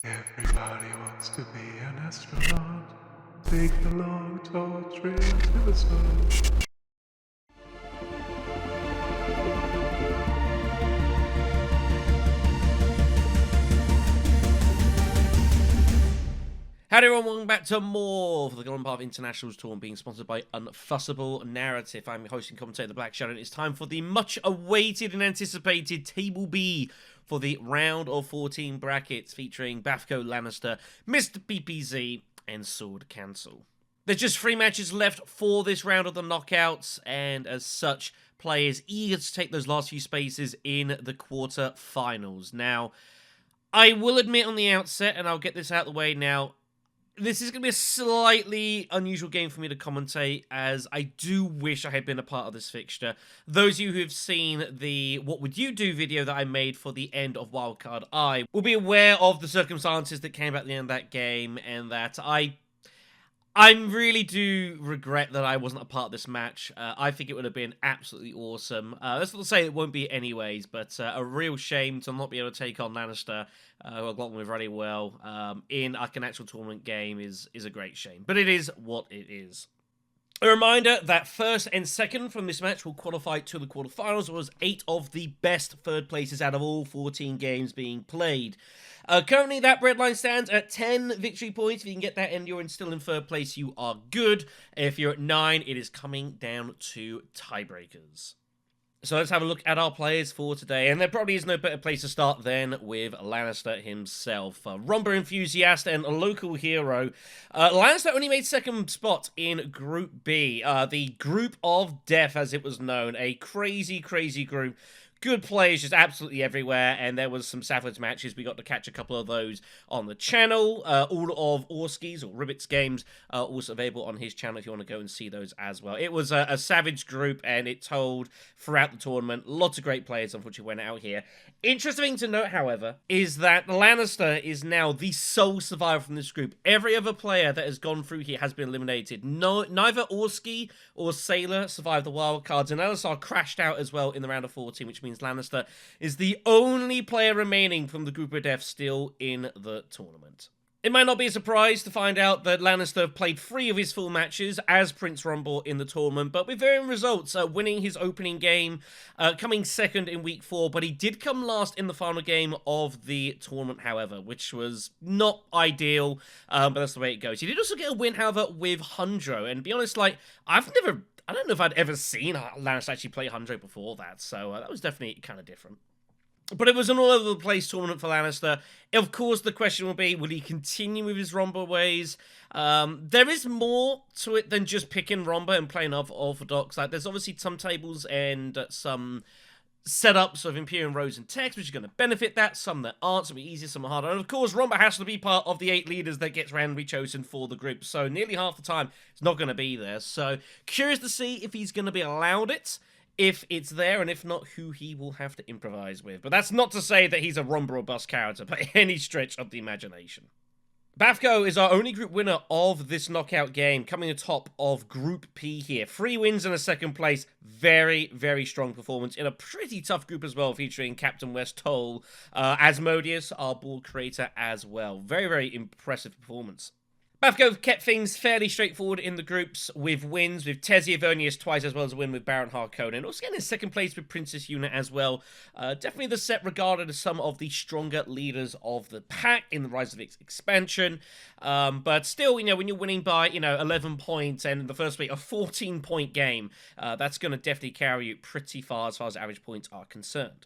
Everybody wants to be an astronaut. Take the long, tall trail to the sun. Howdy everyone, welcome back to more for the Golden Path Internationals Tour being sponsored by Unfussable Narrative. I'm hosting commentator the BlackShadow, and it's time for the much awaited and anticipated Table B for the round of 14 brackets featuring Bafco, Lannister, Mr. PPZ, and Sword Cancel. There's just 3 matches left for this round of the knockouts, and as such, players eager to take those last few spaces in the quarter-finals. Now, I will admit on the outset, and I'll get this out of the way now, this is going to be a slightly unusual game for me to commentate, as I do wish I had been a part of this fixture. Those of you who have seen the What Would You Do video that I made for the end of Wildcard I will be aware of the circumstances that came at the end of that game, and that I really do regret that I wasn't a part of this match. I think it would have been absolutely awesome. That's not to say it won't be anyways, but a real shame to not be able to take on Lannister, who I've gotten with very well, in like an actual tournament game is a great shame. But it is what it is. A reminder that first and second from this match will qualify to the quarterfinals, was 8 of the best third places out of all 14 games being played. Currently, that breadline stands at 10 victory points. If you can get that and you're still in third place, you are good. If you're at 9, it is coming down to tiebreakers. So let's have a look at our players for today, and there probably is no better place to start than with Lannister himself. Romba enthusiast and a local hero. Lannister only made second spot in Group B, the Group of Death as it was known. A crazy, crazy group. Good players just absolutely everywhere, and there was some Savage matches. We got to catch a couple of those on the channel. All of Orski's or Ribbit's games are also available on his channel if you want to go and see those as well. It was a savage group, and it told throughout the tournament. Lots of great players, unfortunately, went out here. Interesting thing to note, however, is that Lannister is now the sole survivor from this group. Every other player that has gone through here has been eliminated. Neither Orski or Sailor survived the wild cards, and Alisar crashed out as well in the round of 14, which means Lannister is the only player remaining from the Group of Death still in the tournament. It might not be a surprise to find out that Lannister played 3 of his full matches as Prince Rumble in the tournament, but with varying results, winning his opening game, coming second in week 4, but he did come last in the final game of the tournament, however, which was not ideal, but that's the way it goes. He did also get a win, however, with Hundro, and to be honest, like, I don't know if I'd ever seen Lannister actually play Hundro before that, so that was definitely kind of different. But it was an all-over-the-place tournament for Lannister. Of course, the question will be, will he continue with his Romba ways? There is more to it than just picking Romba and playing Orthodox. Like, there's obviously some tables and some setups of Imperium Rose and Text, which are going to benefit that. Some that aren't, some are easier, some are harder. And of course, Romba has to be part of the 8 leaders that gets randomly chosen for the group. So nearly half the time, it's not going to be there. So curious to see if he's going to be allowed it, if it's there, and if not, who he will have to improvise with. But that's not to say that he's a Romba robust character by any stretch of the imagination. Bafco is our only group winner of this knockout game, coming atop of Group P here. 3 wins and a second place. Very, very strong performance in a pretty tough group as well, featuring Captain West Toll, Asmodeus, our board creator as well. Very, very impressive performance. Bafco kept things fairly straightforward in the groups with wins, with Tezia Vernius twice, as well as a win with Baron Harkonnen. Also getting in second place with Princess Una as well. Definitely the set regarded as some of the stronger leaders of the pack in the Rise of X expansion. But still, you know, when you're winning by, 11 points and in the first week, a 14-point game, that's going to definitely carry you pretty far as average points are concerned.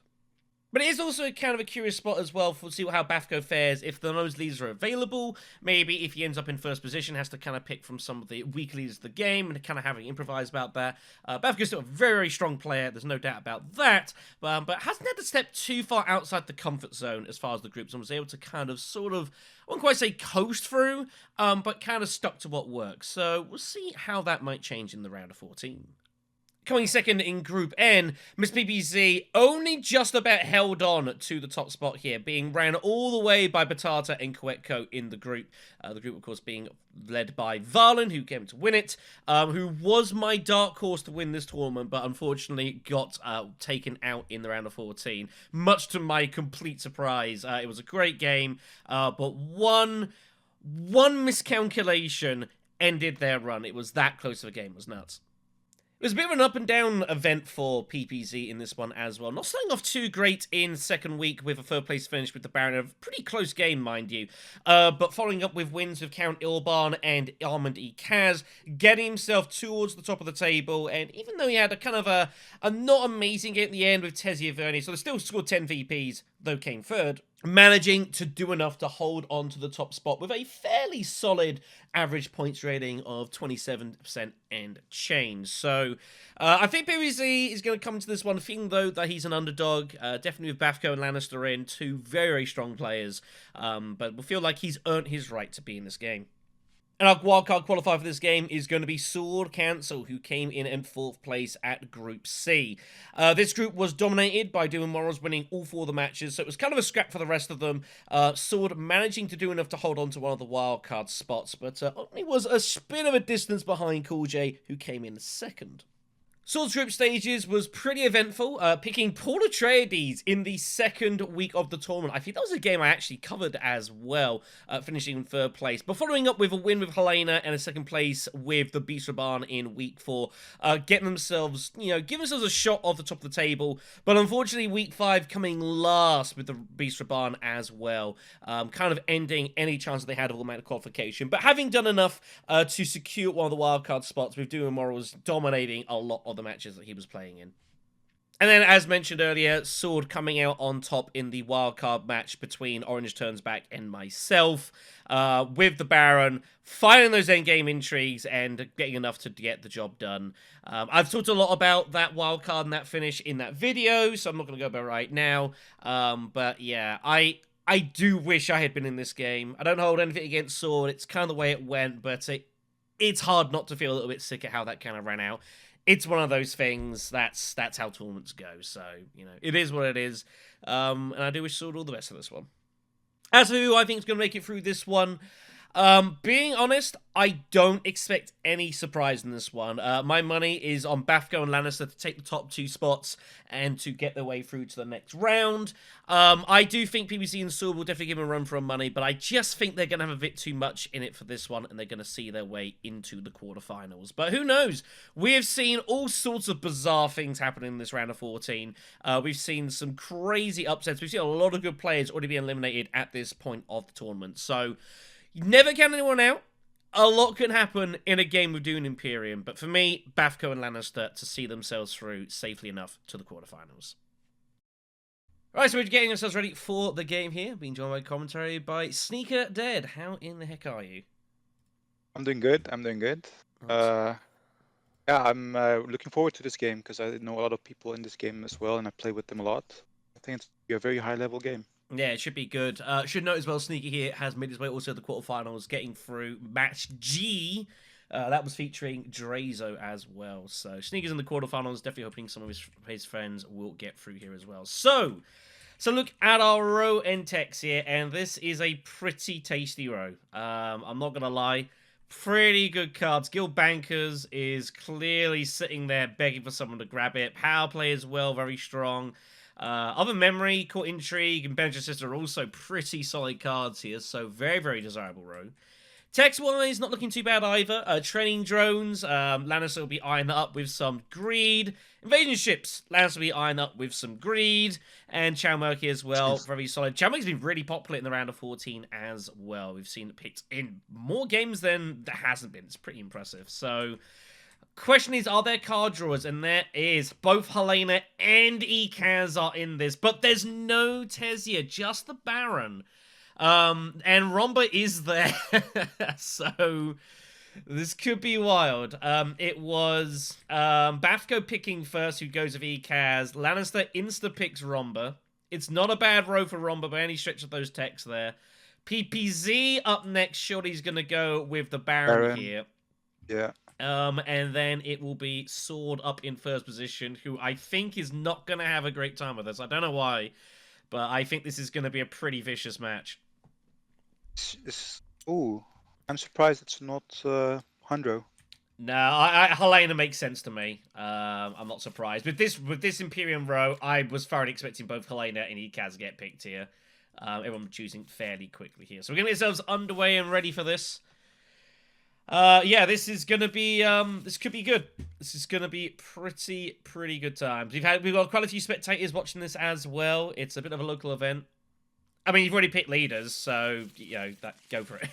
But it is also kind of a curious spot as well to see how Bafco fares if the nose leaders are available. Maybe if he ends up in first position, has to kind of pick from some of the weak leaders of the game and kind of having improvise about that. Bafco's still a very, very strong player. There's no doubt about that. But hasn't had to step too far outside the comfort zone as far as the groups and was able to kind of sort of, I wouldn't quite say coast through, but kind of stuck to what works. So we'll see how that might change in the round of 14. Coming second in Group N, Miss PPZ only just about held on to the top spot here, being ran all the way by Batata and Koetko in the group. The group, of course, being led by Varlin, who came to win it, who was my dark horse to win this tournament, but unfortunately got taken out in the round of 14, much to my complete surprise. It was a great game, but one miscalculation ended their run. It was that close of a game. It was nuts. It was a bit of an up and down event for PPZ in this one as well. Not starting off too great in second week with a third place finish with the Baron. A pretty close game, mind you. But following up with wins with Count Ilban and Armand E. Kaz, getting himself towards the top of the table. And even though he had a kind of a not amazing game at the end with Tezia Verni, so they still scored 10 VPs, though came third, managing to do enough to hold on to the top spot with a fairly solid average points rating of 27% and change. So I think PPZ is going to come into this one feeling, though, that he's an underdog. Definitely with Bafco and Lannister in, two very, very strong players. But we feel like he's earned his right to be in this game. And our wildcard qualifier for this game is going to be Sword Cancel, who came in 4th place at Group C. This group was dominated by Doom and Morals winning all 4 of the matches, so it was kind of a scrap for the rest of them. Sword managing to do enough to hold on to one of the wildcard spots, but only was a bit of a distance behind Cool J, who came in 2nd. Sword's group stages was pretty eventful, picking Paul Atreides in the 2nd week of the tournament. I think that was a game I actually covered as well, finishing in 3rd place. But following up with a win with Helena and a 2nd place with the Beast Raban in week 4, getting themselves, giving themselves a shot off the top of the table. But unfortunately, week 5 coming last with the Beast Raban as well, kind of ending any chance that they had of automatic qualification. But having done enough to secure one of the wildcard spots, with Doom and Morals dominating a lot of the matches that he was playing in. And then, as mentioned earlier, Sword coming out on top in the wildcard match between Orange Turns Back and myself, with the Baron, finding those endgame intrigues and getting enough to get the job done. I've talked a lot about that wildcard and that finish in that video, so I'm not going to go about it right now. But yeah, I do wish I had been in this game. I don't hold anything against Sword. It's kind of the way it went, but it's hard not to feel a little bit sick at how that kind of ran out. It's one of those things, that's how tournaments go, so, it is what it is, and I do wish Sword all the best for this one. As for who I think is going to make it through this one, being honest, I don't expect any surprise in this one. My money is on Bafco and Lannister to take the top 2 spots and to get their way through to the next round. I do think PPC and Sword will definitely give them a run for money, but I just think they're going to have a bit too much in it for this one, and they're going to see their way into the quarterfinals. But who knows? We have seen all sorts of bizarre things happen in this round of 14. We've seen some crazy upsets. We've seen a lot of good players already being eliminated at this point of the tournament. So, you never count anyone out. A lot can happen in a game with Dune Imperium, but for me, Bafco and Lannister to see themselves through safely enough to the quarterfinals. Alright, so we're getting ourselves ready for the game here, being joined by commentary by SneakerDead. How in the heck are you? I'm doing good. Yeah, I'm looking forward to this game because I know a lot of people in this game as well, and I play with them a lot. I think it's a very high-level game. Yeah, it should be good. Should note as well, Sneaky here has made his way also to the quarterfinals, getting through match G. That was featuring Drazo as well. So Sneaky's in the quarterfinals. Definitely hoping some of his friends will get through here as well. So look at our row and text here, and this is a pretty tasty row. I'm not going to lie. Pretty good cards. Guild Bankers is clearly sitting there begging for someone to grab it. Power Play as well, very strong. Other Memory, Court Intrigue, and Benja's Sister are also pretty solid cards here, so very, very desirable row. Text-wise, not looking too bad either. Training Drones, Lannister will be eyeing that up with some Greed. Invasion Ships, Lannister will be eyeing up with some Greed. And Chow Murky as well, very solid. Chow Murky's been really popular in the round of 14 as well. We've seen it picked in more games than there hasn't been. It's pretty impressive. So, question is, are there card drawers? And there is. Both Helena and Ekaz are in this, but there's no Tezia, just the Baron. And Romba is there, so this could be wild. It was Bafco picking first, who goes with Ekaz. Lannister insta-picks Romba. It's not a bad row for Romba by any stretch of those texts there. PPZ up next. Surely he's going to go with the Baron here. Yeah. And then it will be Sword up in first position, who I think is not going to have a great time with us. I don't know why, but I think this is going to be a pretty vicious match. Ooh, I'm surprised it's not Hundro. No, Helena makes sense to me. I'm not surprised. With this Imperium row, I was thoroughly expecting both Helena and Ekaz to get picked here. Everyone choosing fairly quickly here. So we're going to get ourselves underway and ready for this. Yeah, this is gonna be this could be good. This is gonna be pretty good times. We've got quite a few spectators watching this as well. It's a bit of a local event. I mean, you've already picked leaders, so go for it.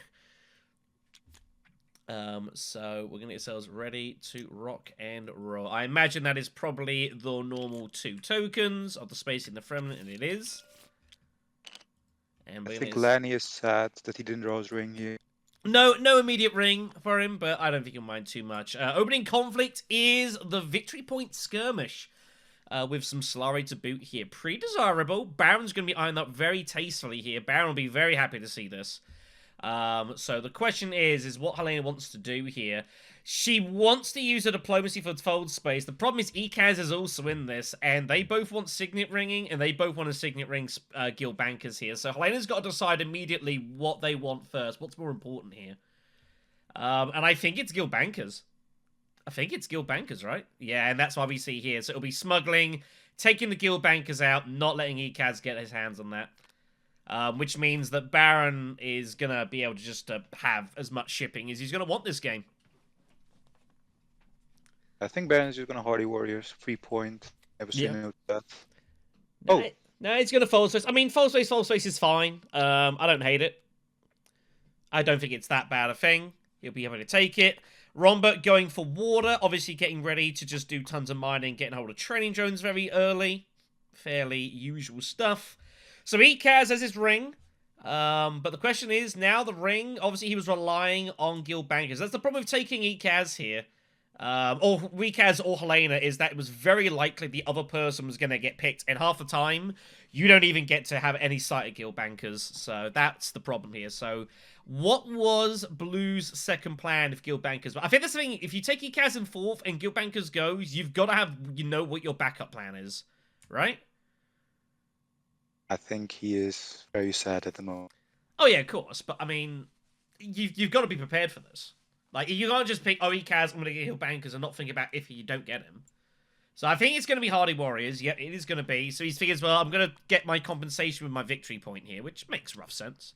So we're gonna get ourselves ready to rock and roll. I imagine that is probably the normal 2 tokens of the space in the Fremlin, and it is. And I think Lanny is sad that he didn't draw his ring here. No immediate ring for him, but I don't think he'll mind too much. Opening conflict is the Victory Point Skirmish. With some Solari to boot here. Pretty desirable. Baron's going to be eyeing up very tastefully here. Baron will be very happy to see this. So the question is what Helena wants to do here. She wants to use her diplomacy for fold space. The problem is Ekaz is also in this, and they both want signet ringing, and they both want to signet ring guild bankers here. So Helena's got to decide immediately what they want first. What's more important here? And I think it's guild bankers. Right? Yeah, and that's why we see here. So it'll be smuggling, taking the guild bankers out, not letting Ekaz get his hands on that. Which means that Baron is going to be able to just have as much shipping as he's going to want this game. I think Baron's just going to Hardy Warriors, 3 point. Never seen no that. No, it's going to fold space. I mean, fold space is fine. I don't hate it. I don't think it's that bad a thing. He'll be able to take it. Romba going for water, obviously getting ready to just do tons of mining, getting hold of training drones very early. Fairly usual stuff. So Ekaz has his ring. But the question is, now the ring, obviously he was relying on guild bankers. That's the problem with taking Ekaz here. Or Ekaz or Helena, is that it was very likely the other person was going to get picked. And half the time, you don't even get to have any sight of guild bankers. So that's the problem here. So what was Blue's second plan if guild bankers... I think that's the thing, if you take Ekaz in 4th and guild bankers goes, you've got to have, what your backup plan is. Right? I think he is very sad at the moment. Oh yeah, of course. But I mean, you've got to be prepared for this. Like, you can't just pick, Ekaz, I'm going to get guild bankers and not think about if you don't get him. So I think it's going to be Hardy Warriors. Yep, it is going to be. So he figures, well, I'm going to get my compensation with my victory point here, which makes rough sense.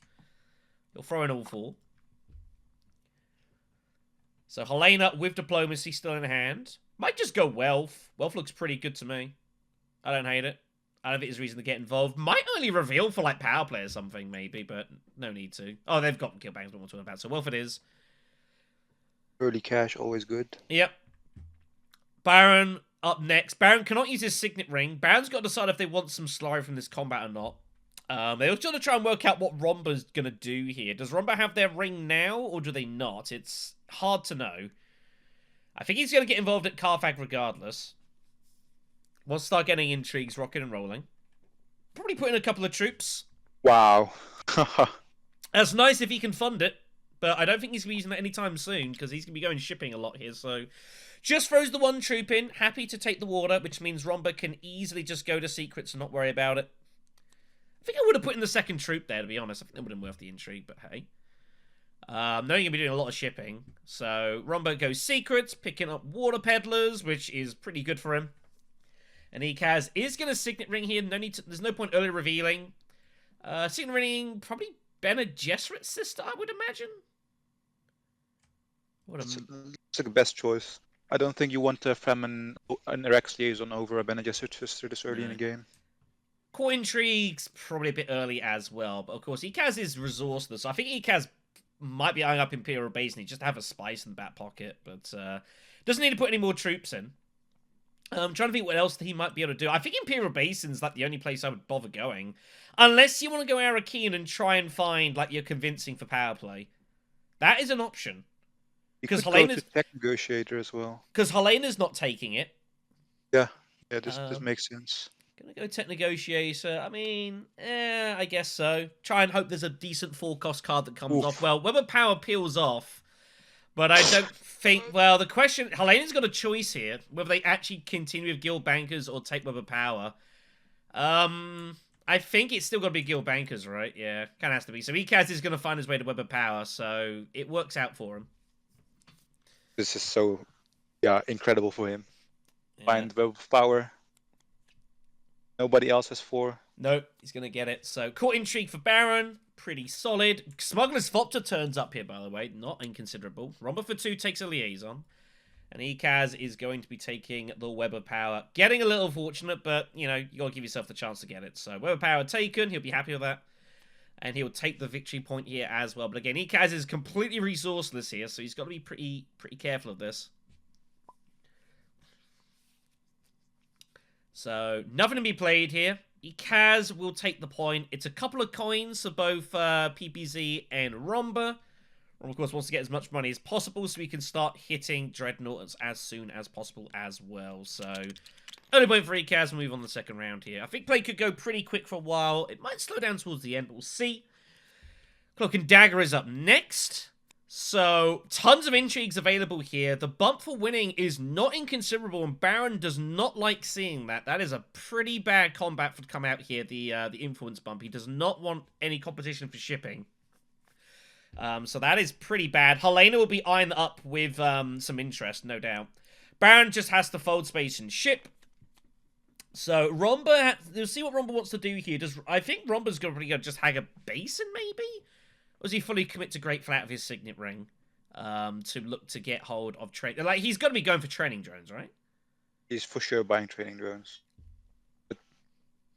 He'll throw in all 4. So Helena with diplomacy still in hand. Might just go Wealth. Wealth looks pretty good to me. I don't hate it. I don't think there's reason to get involved. Might only reveal for, like, power play or something, maybe, but no need to. Oh, they've got guild bankers, what we're talking about. So Wealth it is. Early cash, always good. Yep. Baron up next. Baron cannot use his signet ring. Baron's got to decide if they want some Solari from this combat or not. They also got to try and work out what Romba's going to do here. Does Romba have their ring now, or do they not? It's hard to know. I think he's going to get involved at Carthag regardless. We'll start getting intrigues rocking and rolling. Probably put in a couple of troops. Wow. That's nice if he can fund it. But I don't think he's going to be using that anytime soon, because he's going to be going shipping a lot here, so... Just throws the 1 troop in, happy to take the water, which means Romba can easily just go to secrets and not worry about it. I think I would have put in the 2nd troop there, to be honest. I think that would have been worth the intrigue, but hey. Knowing you're going to be doing a lot of shipping. So, Romba goes secrets, picking up water peddlers, which is pretty good for him. And Ekaz is going to signet ring here. There's no point early revealing. Signet ringing, probably Bene Gesserit's sister, I would imagine. It's like the best choice. I don't think you want to Fem an Rex liaison over a Bene Gesserit sister this early in the game. Core intrigue's probably a bit early as well, but of course Ekaz is resourceless. So I think Ekaz might be eyeing up Imperial Basin just to have a spice in the back pocket, but doesn't need to put any more troops in. I'm trying to think what else he might be able to do. I think Imperial Basin's like the only place I would bother going, unless you want to go Arakeen and try and find like your convincing for power play. That is an option. Because Helena's tech negotiator as well. Because Helena's not taking it. Yeah, this makes sense. Gonna go tech negotiator. I mean, I guess so. Try and hope there's a decent 4-cost card that comes off well. Whether power peels off But I don't think... Well, the question... Helena's got a choice here, whether they actually continue with Guild Bankers or take Web of Power. I think it's still got to be Guild Bankers, right? Yeah, kind of has to be. So Ekaz is going to find his way to Web of Power, so it works out for him. This is so, yeah, incredible for him. Yeah. Find Web of Power. Nobody else has 4. Nope, he's going to get it. So, Court Intrigue for Baron. Pretty solid. Smuggler's Thopter turns up here, by the way. Not inconsiderable. Romba for 2 takes a Liaison. And Ekaz is going to be taking the Web of Power. Getting a little fortunate, but, you know, you got to give yourself the chance to get it. So, Web of Power taken. He'll be happy with that. And he'll take the victory point here as well. But again, Ekaz is completely resourceless here, so he's got to be pretty careful of this. So, nothing to be played here. Ekaz will take the point. It's a couple of coins for both PPZ and Romba. Romba, of course, wants to get as much money as possible so we can start hitting Dreadnoughts as soon as possible as well. So, only point for Ekaz. We'll move on to the second round here. I think play could go pretty quick for a while. It might slow down towards the end, but we'll see. Cloak and Dagger is up next. So, tons of intrigues available here. The bump for winning is not inconsiderable, and Baron does not like seeing that. That is a pretty bad combat to come out here, the influence bump. He does not want any competition for shipping. So that is pretty bad. Helena will be eyeing that up with some interest, no doubt. Baron just has to fold space and ship. So, Romba, you'll see what Romba wants to do here. I think Romba's going to just hang a basin, maybe? Or does he fully commit to Great Flat of his Signet Ring to look to get hold of trade? Like, he's got to be going for training drones, right? He's for sure buying training drones. But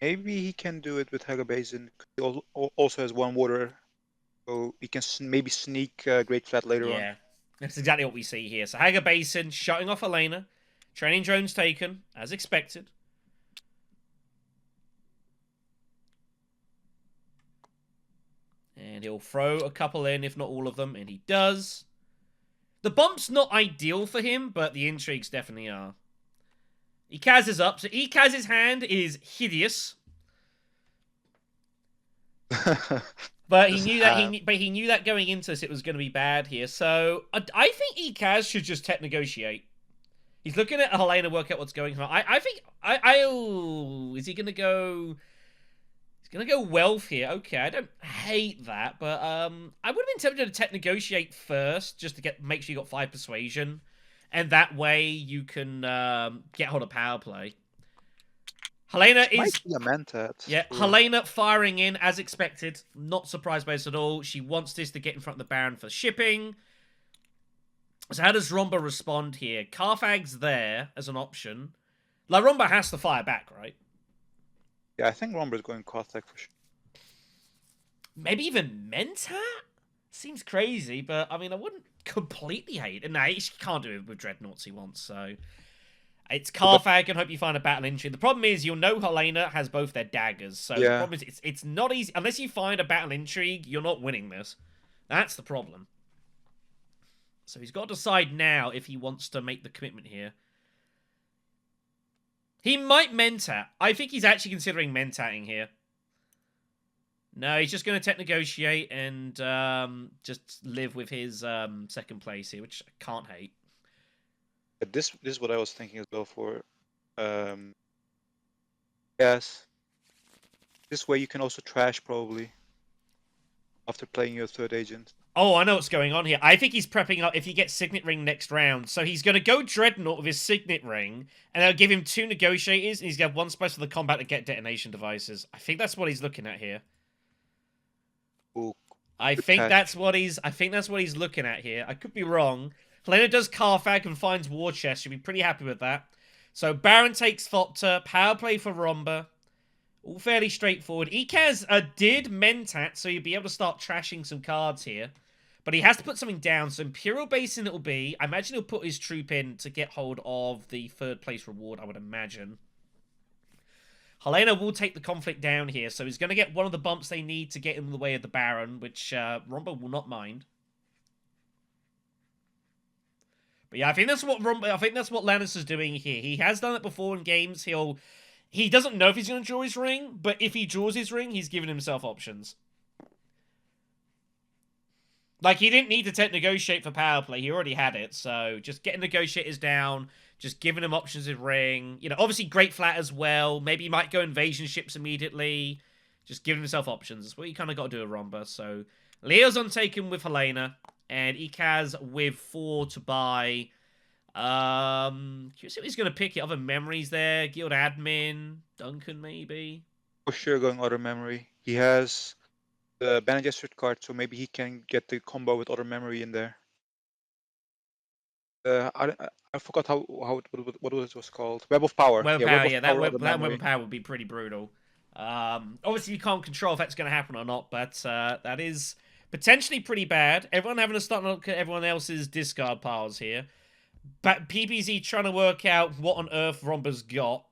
maybe he can do it with Haga Basin. He also has 1 water, so he can maybe sneak Great Flat later on. Yeah, that's exactly what we see here. So Haga Basin shutting off Helena. Training drones taken, as expected. And he'll throw a couple in, if not all of them, and he does. The bump's not ideal for him, but the intrigues definitely are. Ekaz is up, so Ekaz's hand is hideous. But he knew that he knew that going into this it was going to be bad here. So I think Ekaz should just tech negotiate. He's looking at Helena, work out what's going on. I think is he going to go? He's going to go wealth here. Okay, I don't hate that, but I would have been tempted to tech negotiate first, just to make sure you got 5 persuasion, and that way you can get hold of power play. Helena is... Might be a Madpatz. Yeah, Helena firing in as expected. Not surprised by this at all. She wants this to get in front of the Baron for shipping. So how does Romba respond here? Carthag's there as an option. La Romba has to fire back, right? Yeah, I think Romba's going Carthag for sure. Maybe even Mentat? Seems crazy, but I mean, I wouldn't completely hate it. No, he can't do it with Dreadnoughts he wants, so... It's Carthag, and hope you find a battle intrigue. The problem is, you'll know Helena has both their daggers, so the problem is, it's not easy. Unless you find a battle intrigue, you're not winning this. That's the problem. So he's got to decide now if he wants to make the commitment here. He might Mentat. I think he's actually considering Mentatting here. No, he's just going to tech negotiate and just live with his second place here, which I can't hate. But this is what I was thinking as well for. Yes. This way you can also trash probably after playing your third agent. Oh, I know what's going on here. I think he's prepping up if he gets Signet Ring next round. So he's going to go Dreadnought with his Signet Ring, and they'll give him 2 negotiators, and he's going to have 1 space for the combat to get detonation devices. I think that's what he's looking at here. Ooh, I think that's what he's looking at here. I could be wrong. Helena does Carthag and finds War Chest. She'll be pretty happy with that. So Baron takes Thopter. Power play for Romba. All fairly straightforward. Ekaz did Mentat, so you'll be able to start trashing some cards here. But he has to put something down. So Imperial Basin it'll be. I imagine he'll put his troop in to get hold of the 3rd place reward, I would imagine. Helena will take the conflict down here. So he's going to get one of the bumps they need to get in the way of the Baron, which Romba will not mind. But yeah, I think that's what Lannister's doing here. He has done it before in games. He doesn't know if he's going to draw his ring, but if he draws his ring, he's given himself options. Like, he didn't need to take negotiate for power play. He already had it. So just getting negotiators down, just giving him options in ring. You know, obviously great flat as well. Maybe he might go invasion ships immediately. Just giving himself options. That's what you kind of got to do with Romba. So Leo's untaken with Helena. And Ikaz with 4 to buy. Curious if he's going to pick it. Other memories there. Guild admin. Duncan, maybe. For sure going other memory. He has the Bene Gesserit card, so maybe he can get the combo with other memory in there. I forgot what it was called. Web of Power. Web of Yeah, Power, Web of yeah, Power, that other Web memory. of Power would be pretty brutal. Obviously, you can't control if that's going to happen or not, but that is potentially pretty bad. Everyone having to start to look at everyone else's discard piles here. But PBZ trying to work out what on earth Romba's got.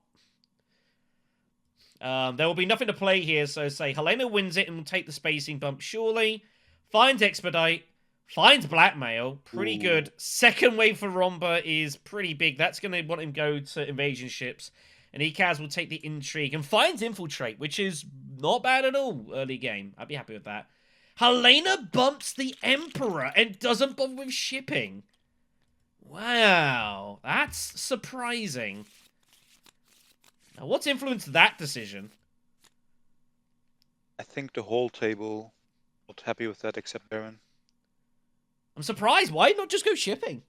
There will be nothing to play here, so say Helena wins it and will take the spacing bump, surely. Finds Expedite. Finds Blackmail. Pretty good. Second wave for Romba is pretty big. That's going to want him go to invasion ships. And Ikaz will take the Intrigue and finds Infiltrate, which is not bad at all early game. I'd be happy with that. Helena bumps the Emperor and doesn't bother with shipping. Wow. That's surprising. Now, what's influenced that decision? I think the whole table not happy with that except Baron. I'm surprised. Why not just go shipping?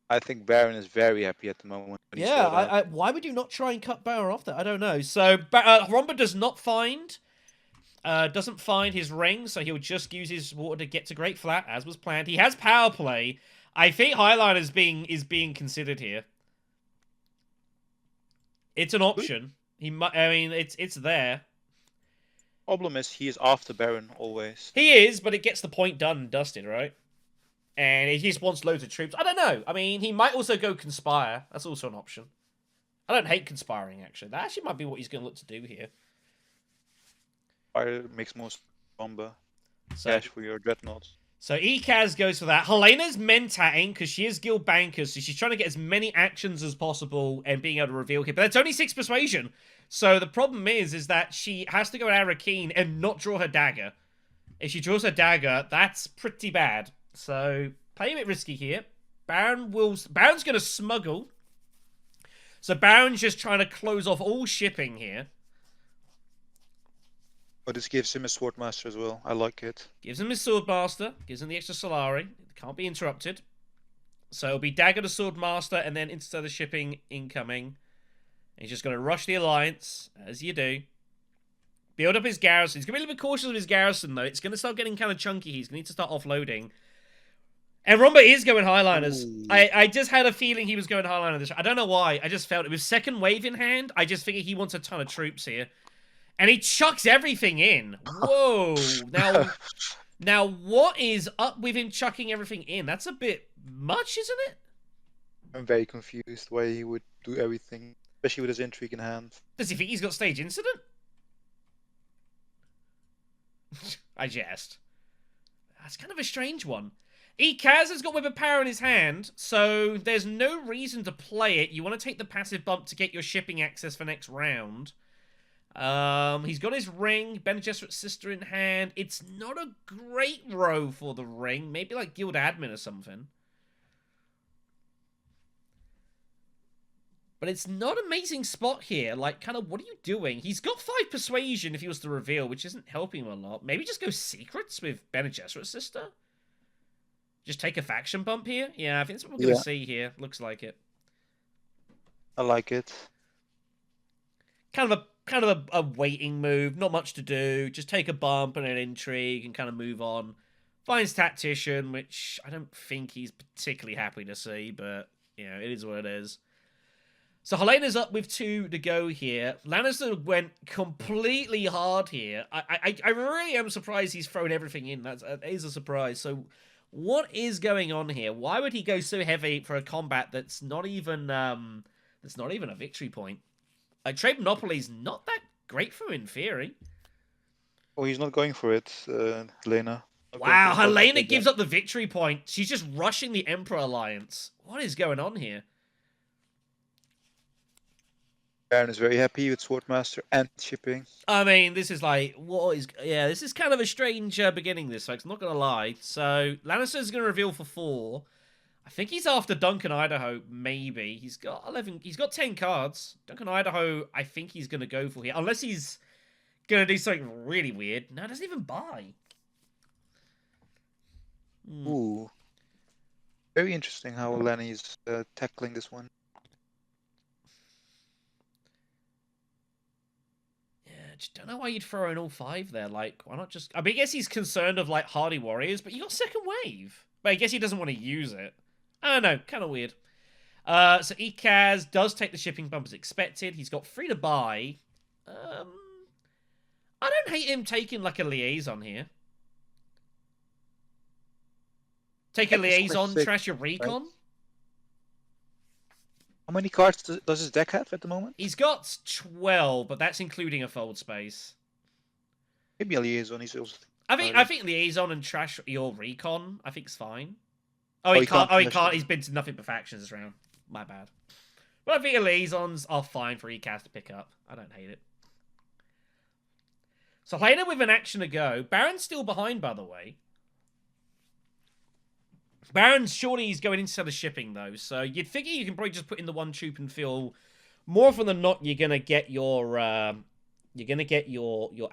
I think Baron is very happy at the moment. when he Yeah, saw that. why would you not try and cut Bauer off that? I don't know. So, Romba does not find... doesn't find his ring, so he'll just use his water to get to Great Flat, as was planned. He has power play. I think Highline is being considered here. It's an option. I mean, it's there. Problem is he is after Baron always. He is, but it gets the point done and dusted, right? And he just wants loads of troops. I don't know. I mean, he might also go Conspire. That's also an option. I don't hate Conspiring, actually. That actually might be what he's going to look to do here. Fire makes most bomber. So, Dash for your dreadnoughts. So Ikaz goes for that. Helena's mentatting because she is guild banker, so she's trying to get as many actions as possible and being able to reveal here. But that's only 6 persuasion. So the problem is that she has to go Arakeen and not draw her dagger. If she draws her dagger, that's pretty bad. So play a bit risky here. Baron's going to smuggle. So Baron's just trying to close off all shipping here. But this gives him a Swordmaster as well. I like it. Gives him his Swordmaster. Gives him the extra Solari. It can't be interrupted. So it'll be Dagger to Swordmaster and then Interstellar Shipping incoming. And he's just going to rush the Alliance, as you do. Build up his garrison. He's going to be a little bit cautious of his garrison, though. It's going to start getting kind of chunky. He's going to need to start offloading. And Romba is going Highliners. I just had a feeling he was going Highliner this. I don't know why. I just felt it. With second wave in hand, I just figured he wants a ton of troops here. And he chucks everything in. Whoa. Now what is up with him chucking everything in? That's a bit much, isn't it? I'm very confused why he would do everything, especially with his Intrigue in hand. Does he think he's got stage incident? I jest. That's kind of a strange one. Ikaz has got Web of Power in his hand, so there's no reason to play it. You want to take the passive bump to get your shipping access for next round. He's got his ring, Bene Gesserit's sister in hand. It's not a great row for the ring. Maybe like Guild Admin or something. But it's not an amazing spot here. Like, kind of, what are you doing? He's got 5 Persuasion if he was to reveal, which isn't helping him a lot. Maybe just go Secrets with Bene Gesserit's sister? Just take a faction bump here? Yeah, I think that's what we're going to see here. Looks like it. I like it. Kind of a waiting move. Not much to do. Just take a bump and an intrigue and kind of move on. Finds Tactician, which I don't think he's particularly happy to see, but, you know, it is what it is. So Helena's up with 2 to go here. Lannister went completely hard here. I really am surprised he's thrown everything in. That is a surprise. So what is going on here? Why would he go so heavy for a combat that's not even a victory point? Trade Monopoly's not that great for him in theory. Oh, he's not going for it, Helena. Wow, Helena gives up the victory point. She's just rushing the Emperor Alliance. What is going on here? Baron is very happy with Swordmaster and shipping. I mean, this is like, what is... Yeah, this is kind of a strange beginning, this, folks. I'm not going to lie. So, Lannister's going to reveal for 4. I think he's after Duncan Idaho, maybe. He's got 11... He's got 10 cards. Duncan Idaho, I think he's going to go for here. Unless he's going to do something really weird. No, doesn't even buy. Ooh. Very interesting how Lenny's tackling this one. Just don't know why you'd throw in all 5 there. Like, why not just... I mean, I guess he's concerned of, like, hardy warriors, but you got second wave. But I guess he doesn't want to use it. I don't know. Kind of weird. So Ekaz does take the shipping bump as expected. He's got 3 to buy. I don't hate him taking, like, a liaison here. Take a liaison, trash your recon. Right. How many cards does his deck have at the moment? He's got 12, but that's including a fold space. Maybe a liaison. He's also. I think liaison and trash your recon. I think it's fine. Oh, he can't. Oh, he can't. He's been to nothing but factions this round. My bad. But I think liaisons are fine for Ekaz to pick up. I don't hate it. So Helena with an action to go. Baron's still behind, by the way. Baron's surely he's going into the shipping though, so you'd figure you can probably just put in the 1 troop and feel more often than not you're gonna get your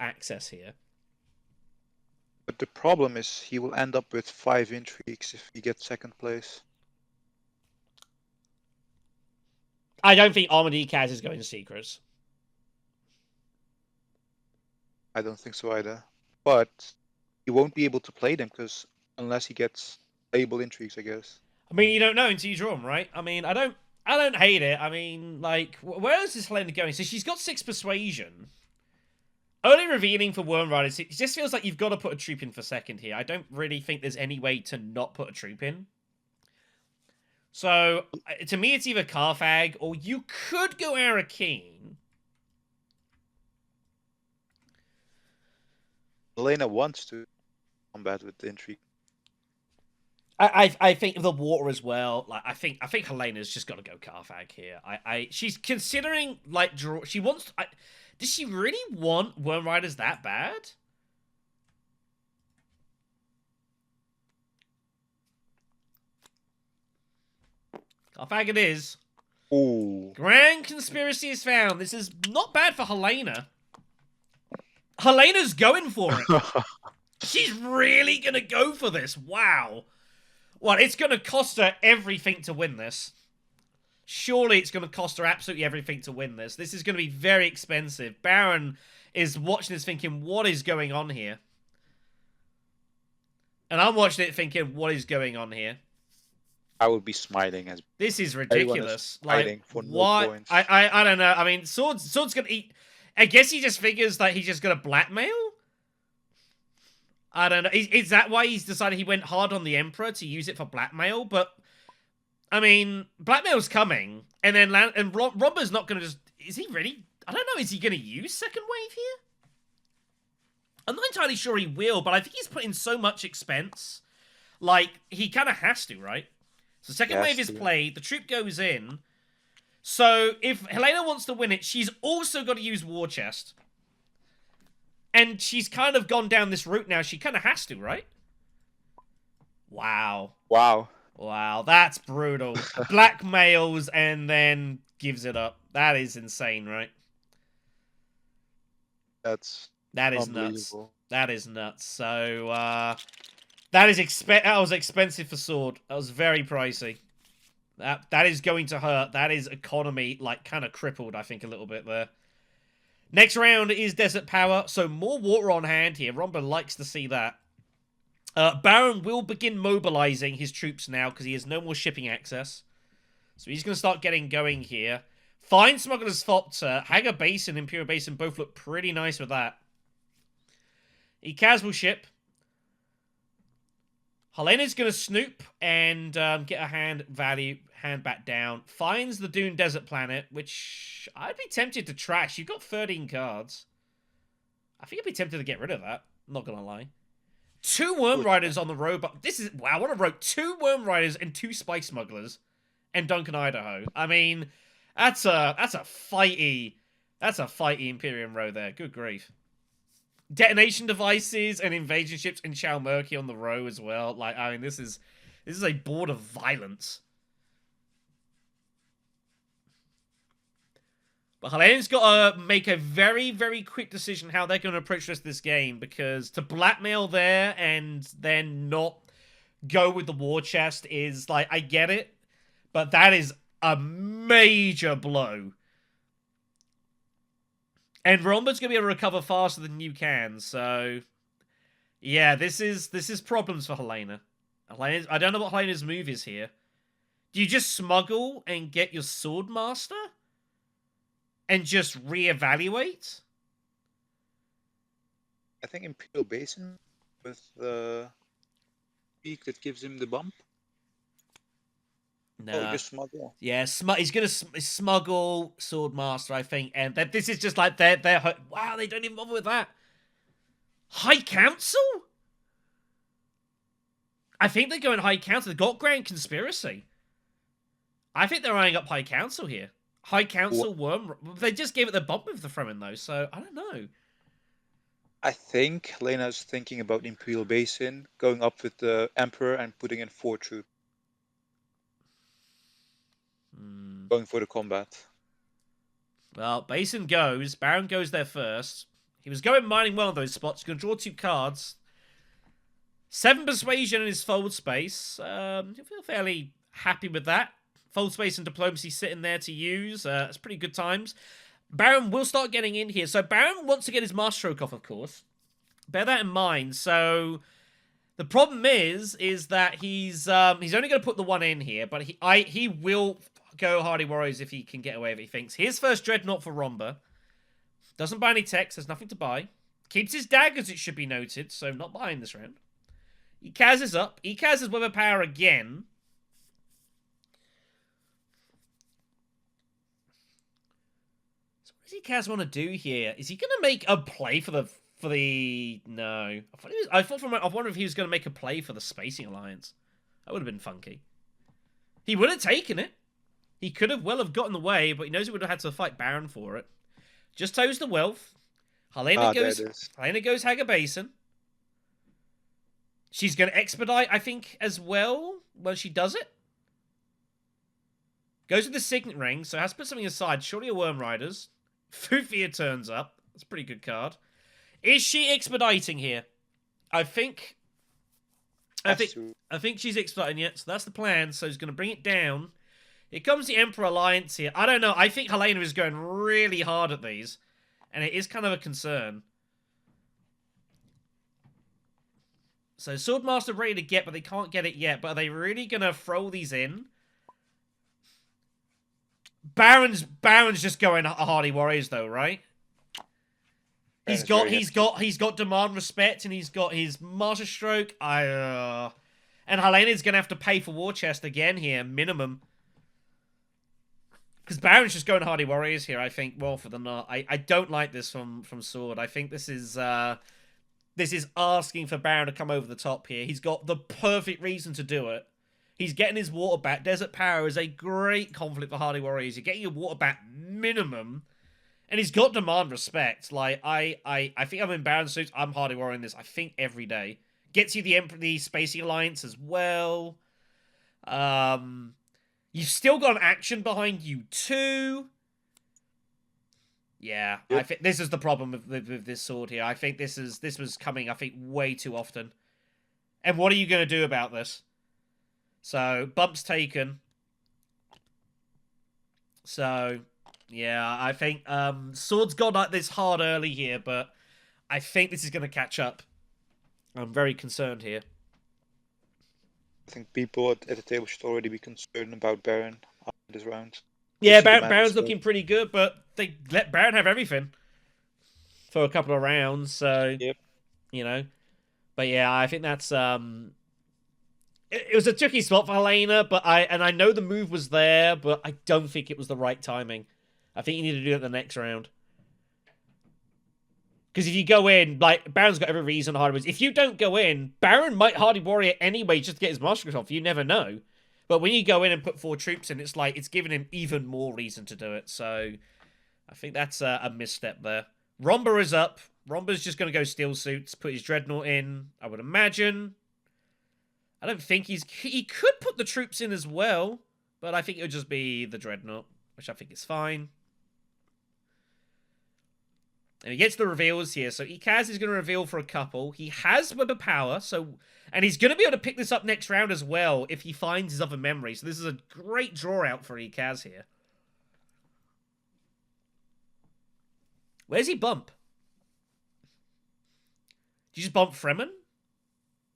access here. But the problem is he will end up with 5 intrigues if he gets second place. I don't think Armored Ekaz is going to secrets. I don't think so either. But he won't be able to play them because unless he gets label intrigues, I guess. I mean, you don't know until you draw them, right? I mean, I don't hate it. I mean, like, where else is Helena going? So she's got 6 persuasion. Only revealing for Worm Riders. It just feels like you've got to put a troop in for second here. I don't really think there's any way to not put a troop in. So, to me, it's either Carthag or you could go Arakeen. Helena wants to combat with the intrigue. I think the water as well. Like I think Helena's just got to go Carthag here. She's considering like draw. She wants. Does she really want Worm Riders that bad? Carthag it is. Ooh. Grand conspiracy is found. This is not bad for Helena. Helena's going for it. She's really gonna go for this. Wow. Well, it's going to cost her everything to win this. Surely it's going to cost her absolutely everything to win this. This is going to be very expensive. Baron is watching this thinking, what is going on here? And I'm watching it thinking, what is going on here? I would be smiling as this is ridiculous. Like, for what? No points. I don't know. I mean, Sword's going to eat... I guess he just figures that he's just going to blackmail? I don't know. Is that why he's decided he went hard on the Emperor to use it for blackmail? But, I mean, blackmail's coming. And then Romba's not going to just... Is he really... I don't know. Is he going to use second wave here? I'm not entirely sure he will, but I think he's put in so much expense. Like, he kind of has to, right? So second wave is played. The troop goes in. So if Helena wants to win it, she's also got to use War Chest. And she's kind of gone down this route now. She kind of has to, right? Wow. Wow. Wow, that's brutal. Blackmails and then gives it up. That is insane, right? That is nuts. That is nuts. So, that was expensive for Sword. That was very pricey. That is going to hurt. That is economy, like, kind of crippled, I think, a little bit there. Next round is Desert Power, so more water on hand here. Romba likes to see that. Baron will begin mobilizing his troops now because he has no more shipping access. So he's going to start getting going here. Fine Smuggler's Falter, Hagar Basin, Imperial Basin both look pretty nice with that. Ekaz will ship. Helena's going to snoop and get a hand back down. Finds the Dune Desert Planet, which I'd be tempted to trash. You've got 13 cards. I think I'd be tempted to get rid of that. I'm not going to lie. 2 Worm Riders on the road, but this is... Wow, what a road. 2 Worm Riders and 2 Spice Smugglers. And Duncan Idaho. I mean, That's a fighty Imperium row there. Good grief. Detonation devices and invasion ships and Shao Murky on the row as well. Like, I mean, this is a board of violence. But Helena's got to make a very, very quick decision how they're going to approach this game, because to blackmail there and then not go with the war chest is, like, I get it, but that is a major blow. And Romba's going to be able to recover faster than you can, so... Yeah, this is problems for Helena. I don't know what Helena's move is here. Do you just smuggle and get your Swordmaster? And just reevaluate? I think Imperial Basin with the peak that gives him the bump. No. Oh, just smuggle. Yeah, he's gonna smuggle Swordmaster, I think, and this is just like their wow, they don't even bother with that. High Council? I think they're going High Council. They've got Grand Conspiracy. I think they're eyeing up High Council here. High Council Worm. They just gave it the bump with the Fremen though, so I don't know. I think Lena's thinking about Imperial Basin, going up with the Emperor and putting in 4 troops. Going for the combat. Well, Basin goes. Baron goes there first. He was going mining well in those spots. He's going to draw 2 cards. 7 Persuasion in his fold space. I feel fairly happy with that. Fold space and diplomacy sitting there to use. It's pretty good times. Baron will start getting in here. So Baron wants to get his Masterstroke off, of course. Bear that in mind. So the problem is that he's only going to put the 1 in here, but he will go Hardy Warriors if he can get away with it, he thinks. Here's first Dreadnought for Romba. Doesn't buy any text. There's nothing to buy. Keeps his daggers, it should be noted. So not buying this round. Ekaz is up. Ekaz is Weather Power again. What does Ekaz want to do here? Is he going to make a play for the... No. I wonder if he was going to make a play for the Spacing Alliance. That would have been funky. He would have taken it. He could have well have gotten the way, but he knows he would have had to fight Baron for it. Just toes the wealth. Helena goes Haga Basin. She's going to expedite, I think, as well when she does it. Goes with the Signet Ring, so has to put something aside. Surely a Worm Riders. Fufia turns up. That's a pretty good card. Is she expediting here? I think she's expediting it, so that's the plan. So he's going to bring it down. Here comes the Emperor Alliance here. I don't know. I think Helena is going really hard at these, and it is kind of a concern. So Swordmaster ready to get, but they can't get it yet. But are they really going to throw these in? Baron's just going Hardy Warriors though, right? He's got demand respect, and he's got his Masterstroke. And Helena's gonna have to pay for War Chest again here, minimum. Because Baron's just going Hardy Warriors here, I think, more for the not. I don't like this from Sword. I think this is asking for Baron to come over the top here. He's got the perfect reason to do it. He's getting his water back. Desert Power is a great conflict for Hardy Warriors. You're getting your water back minimum. And he's got demand respect. Like, I think I'm in Baron suits. I'm Hardy Warrior in this, I think, every day. Gets you the Spacing Alliance as well. You've still got an action behind you too. Yeah, yep. I think this is the problem with this sword here. I think this was coming, I think, way too often. And what are you going to do about this? So, bumps taken. So, yeah, I think Sword's got like this hard early here, but I think this is going to catch up. I'm very concerned here. I think people at the table should already be concerned about Baron this round. Yeah, Baron's looking pretty good, but they let Baron have everything for a couple of rounds, so, yep. You know. But yeah, I think that's... It was a tricky spot for Helena, but I know the move was there, but I don't think it was the right timing. I think you need to do it the next round. Because if you go in, like, Baron's got every reason Hardy Warriors. If you don't go in, Baron might Hardy Warrior anyway just to get his Master off. You never know. But when you go in and put 4 troops in, it's like it's giving him even more reason to do it. So I think that's a misstep there. Romba is up. Romba's just going to go steel suits, put his dreadnought in, I would imagine. I don't think he could put the troops in as well, but I think it would just be the dreadnought, which I think is fine. And he gets the reveals here. So Ikaz is going to reveal for a couple. He has Web of Power, and he's going to be able to pick this up next round as well if he finds his other memory. So this is a great draw out for Ikaz here. Where's he bump? Did you just bump Fremen?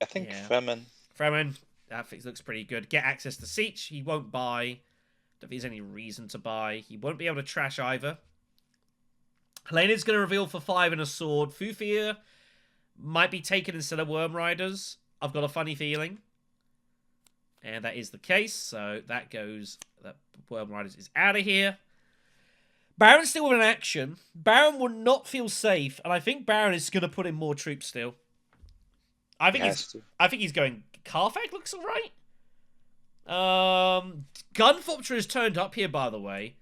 I think Fremen. Fremen, that looks pretty good. Get access to Siege. He won't buy. Don't think there's any reason to buy. He won't be able to trash either. Helena's going to reveal for 5 and a sword. Fufir might be taken instead of Worm Riders. I've got a funny feeling. And that is the case. So that Worm Riders is out of here. Baron's still in action. Baron will not feel safe. And I think Baron is going to put in more troops still. I think he's going... Carthag looks alright. Gunfopter has turned up here, by the way.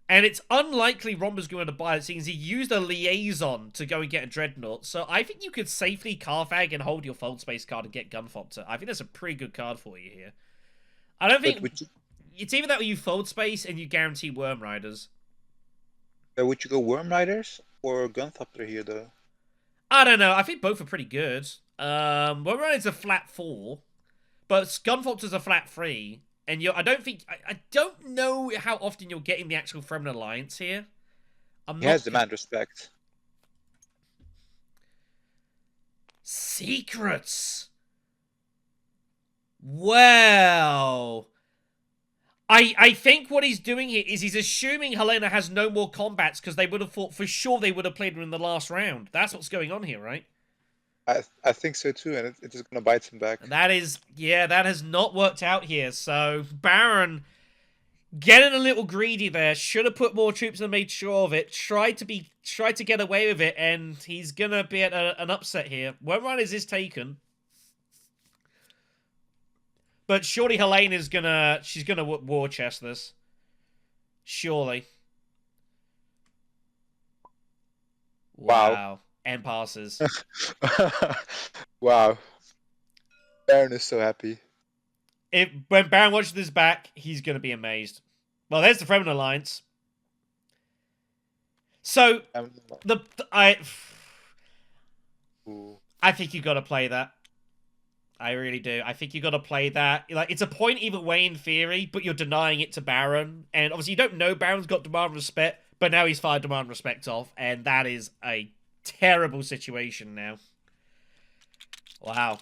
And it's unlikely Romba's going to buy it, seeing as he used a liaison to go and get a dreadnought. So I think you could safely Carthag and hold your fold space card and get Gunfopter. I think that's a pretty good card for you here. I don't think... It's either that or you fold space and you guarantee Worm Riders. Would you go Worm Riders or Gunfopter here, though? I don't know. I think both are pretty good. Worm Riders a flat 4, but Gunfopter's a flat 3. And I don't know how often you're getting the actual Fremen Alliance here. He has demand respect. Secrets. Well, I think what he's doing here is he's assuming Helena has no more combats because they would have thought for sure they would have played her in the last round. That's what's going on here, right? I think so too, and it's just going to bite him back. That has not worked out here. So Baron getting a little greedy there. Should have put more troops and made sure of it. Tried to get away with it, and he's gonna be at an upset here. Worm Riders is taken, but surely Helene is gonna war chest this. Surely. Wow. And passes. Wow. Baron is so happy. When Baron watches this back, he's going to be amazed. Well, there's the Fremen Alliance. So, I think you got to play that. I really do. I think you got to play that. Like, it's a point either way in theory, but you're denying it to Baron. And obviously, you don't know Baron's got demand respect, but now he's fired demand respect off, and that is a terrible situation now. Wow.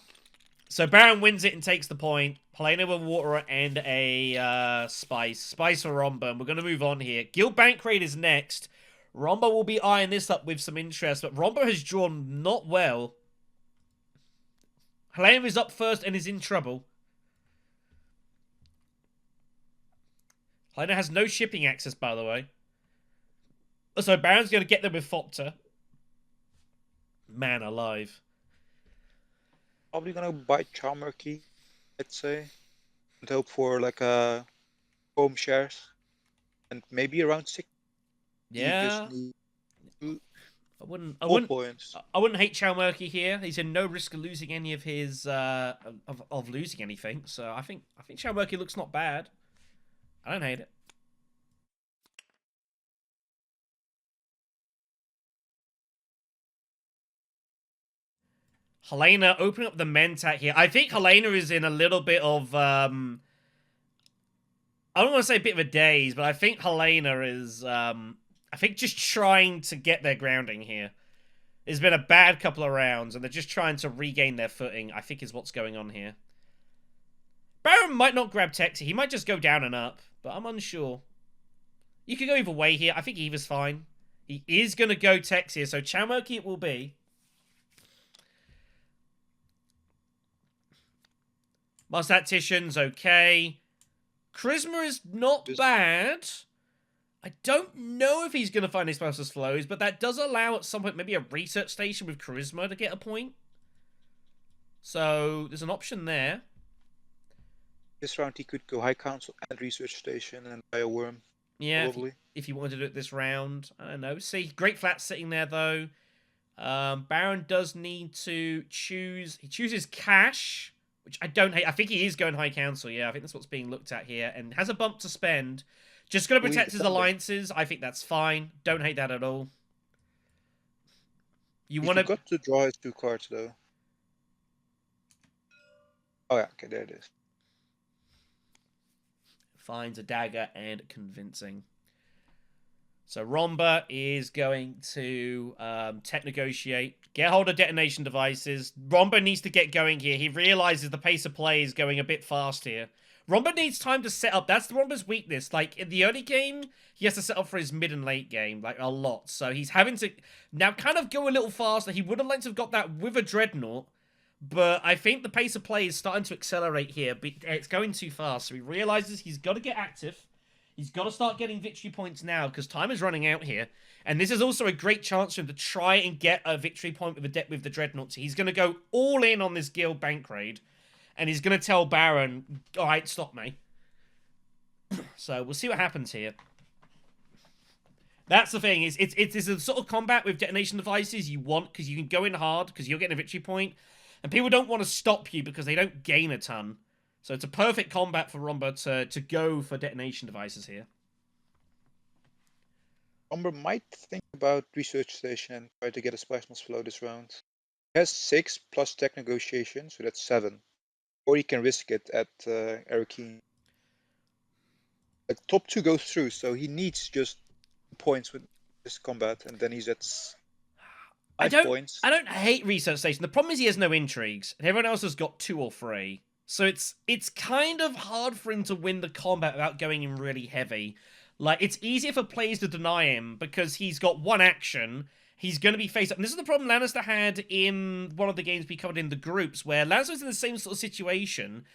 So Baron wins it and takes the point. Helena with water and a spice. Spice for Romba. And we're going to move on here. Guild Bank Raid is next. Romba will be eyeing this up with some interest, but Romba has drawn not well. Helena is up first and is in trouble. Helena has no shipping access, by the way. So Baron's going to get them with Fopter. Man alive. Probably gonna buy Charmerkey, I'd say. And hope for like a home shares. And maybe around 6. Yeah. I wouldn't hate Chalmerkey here. He's in no risk of losing any of his of losing anything. So I think Chalmerkey looks not bad. I don't hate it. Helena opening up the Mentat here. I think Helena is in a little bit of I don't want to say a bit of a daze, but I think Helena is I think just trying to get their grounding here. It's been a bad couple of rounds, and they're just trying to regain their footing, I think is what's going on here. Baron might not grab Texi. He might just go down and up, but I'm unsure. You could go either way here. I think Eva's fine. He is going to go Tex here, so Chalmerkey it will be. Mustatician's okay. Charisma is not bad. I don't know if he's going to find his fastest flows, but that does allow at some point maybe a research station with Charisma to get a point. So there's an option there. This round he could go High Council and Research Station and buy a worm. Yeah, Probably. if you wanted to do it this round. I don't know. See, great flat sitting there, though. Baron does need to choose. He chooses cash, which I don't hate. I think he is going High Council, yeah. I think that's what's being looked at here. And has a bump to spend. Just going to protect his alliances. I think that's fine. Don't hate that at all. You want to... He forgot to draw his 2 cards, though. Oh, yeah. Okay, there it is. Finds a dagger and convincing. So Romba is going to tech negotiate, get hold of detonation devices. Romba needs to get going here. He realizes the pace of play is going a bit fast here. Romba needs time to set up. That's Romba's weakness. Like, in the early game, he has to set up for his mid and late game, like, a lot. So he's having to now kind of go a little faster. He would have liked to have got that with a Dreadnought, but I think the pace of play is starting to accelerate here, but it's going too fast. So he realizes he's got to get active. He's got to start getting victory points now, because time is running out here. And this is also a great chance for him to try and get a victory point with the Dreadnought. So he's going to go all in on this guild bank raid. And he's going to tell Baron, all right, stop me. So we'll see what happens here. That's the thing. It's a sort of combat with detonation devices you want, because you can go in hard, because you're getting a victory point. And people don't want to stop you because they don't gain a ton. So it's a perfect combat for Romba to go for detonation devices here. Romba might think about Research Station and try to get a Splasmos flow this round. He has 6 plus tech negotiation, so that's 7. Or he can risk it at Arakeen. The top 2 goes through, so he needs just points with this combat, and then he's at 5 points. I don't hate Research Station. The problem is he has no intrigues, and everyone else has got 2 or 3. So it's kind of hard for him to win the combat without going in really heavy. Like, it's easier for players to deny him because he's got 1 action. He's going to be faced up. And this is the problem Lannister had in one of the games we covered in the groups, where Lannister was in the same sort of situation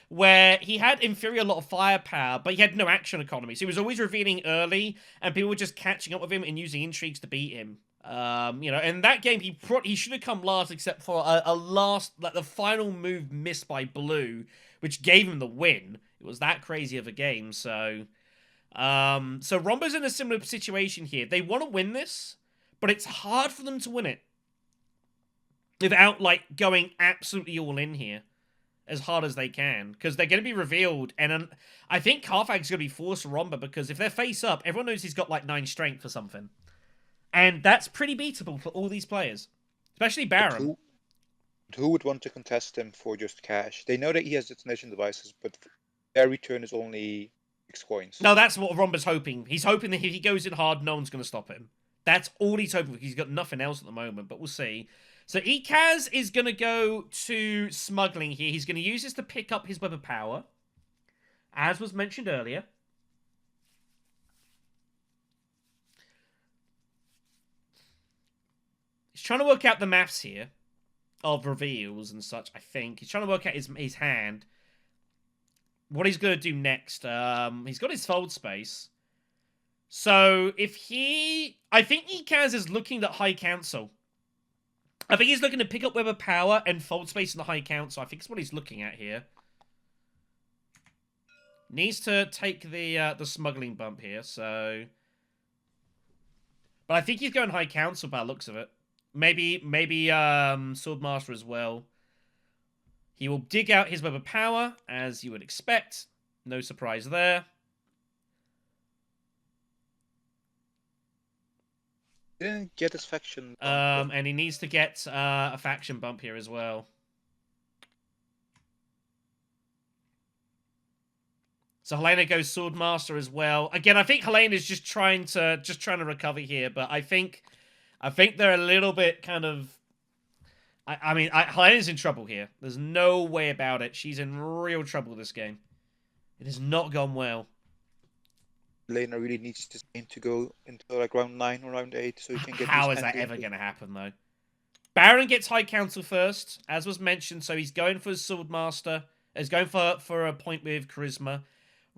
where he had inferior a lot of firepower, but he had no action economy. So he was always revealing early, and people were just catching up with him and using intrigues to beat him. You know, in that game, he should have come last, except for a last, like the final move missed by Blue, which gave him the win. It was that crazy of a game. So Romba's in a similar situation here. They want to win this, but it's hard for them to win it without, like, going absolutely all in here as hard as they can, because they're going to be revealed, and I think Carthag's going to be forced to Romba, because if they're face up, everyone knows he's got, like, 9 strength or something. And that's pretty beatable for all these players, especially Baron. Who would want to contest him for just cash? They know that he has detonation devices, but their return is only 6 coins. No, that's what Romba's hoping. He's hoping that if he goes in hard, no one's going to stop him. That's all he's hoping for. He's got nothing else at the moment, but we'll see. So Ikaz is going to go to smuggling here. He's going to use this to pick up his web of power, as was mentioned earlier. He's trying to work out the maths here of reveals and such, I think. He's trying to work out his hand. What he's going to do next. He's got his fold space. So if I think Ikaz is looking at High Council. I think he's looking to pick up Web of Power and fold space in the High Council. I think it's what he's looking at here. Needs to take the smuggling bump here, so... But I think he's going High Council by the looks of it. Maybe Swordmaster as well. He will dig out his Web of Power, as you would expect. No surprise there. Didn't get his faction bump. And he needs to get a faction bump here as well. So Helena goes Swordmaster as well. Again, I think Helena's just trying to recover here, but I think they're a little bit kind of... I mean, Helena's in trouble here. There's no way about it. She's in real trouble this game. It has not gone well. Helena really needs this game to go into like round 9 or round 8 so you can get... How is that ever going to happen, though? Baron gets High Council first, as was mentioned, so he's going for his Swordmaster. He's going for a point with Charisma.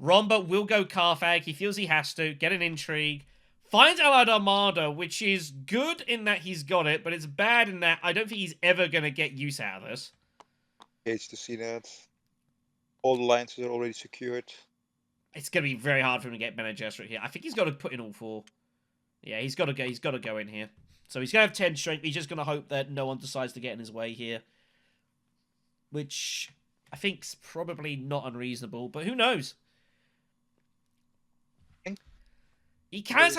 Romba will go Carthag. He feels he has to. Get an intrigue. Finds Allied Armada, which is good in that he's got it, but it's bad in that I don't think he's ever going to get use out of this. Hates to see that. All the lines are already secured. It's going to be very hard for him to get Bene Gesserit here. I think he's got to put in all 4. Yeah, he's got to go. He's got to go in here. So he's going to have 10 strength. He's just going to hope that no one decides to get in his way here, which I think's probably not unreasonable. But who knows? He has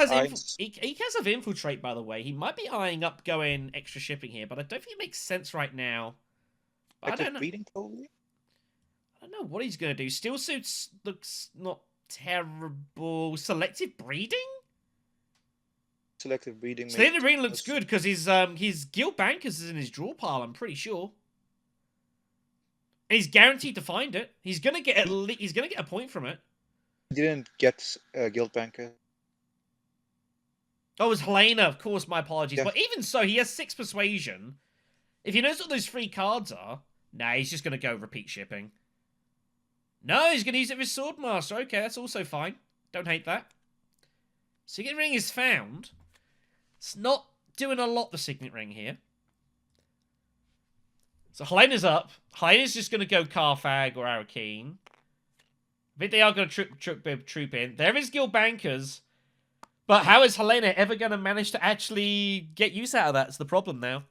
infiltrate, by the way. He might be eyeing up going extra shipping here, but I don't think it makes sense right now. But I don't know. Breeding, probably. I don't know what he's going to do. Steel suits looks not terrible. Selective breeding? Selective breeding. Selective breeding looks good because his guild bankers is in his draw pile. I'm pretty sure. And he's guaranteed to find it. He's gonna get a point from it. He didn't get guild banker. Oh, it was Helena. Of course, my apologies. Yeah. But even so, he has 6 persuasion. If he knows what those 3 cards are, nah, he's just gonna go repeat shipping. No, he's gonna use it with Swordmaster. Okay, that's also fine. Don't hate that. Signet Ring is found. It's not doing a lot, the Signet Ring here. So Helena's up. Helena's just going to go Carthag or Arakeen. I think they are going to troop in. There is guild bankers. But how is Helena ever going to manage to actually get use out of that? It's the problem now.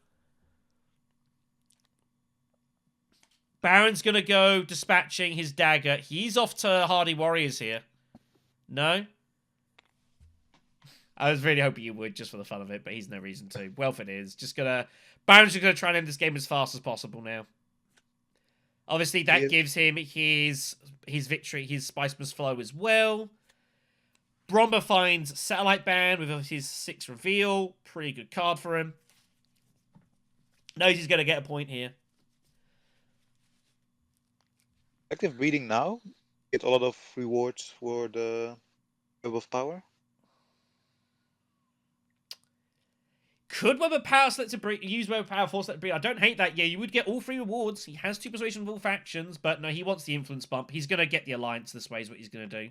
Baron's going to go dispatching his dagger. He's off to Hardy Warriors here. No? I was really hoping you would, just for the fun of it, but he's no reason to. Welford is. Baron's just going to try and end this game as fast as possible now. Obviously, that gives him his victory, his Spice Must Flow as well. Bromber finds Satellite Band with his 6 reveal. Pretty good card for him. Knows he's going to get a point here. Active breeding now. Get a lot of rewards for the Web of Power. Could Web of Power use Web of Power for Selective Breed? I don't hate that. Yeah, you would get all 3 rewards. He has 2 persuasion of all factions, but no, he wants the influence bump. He's going to get the alliance this way is what he's going to do.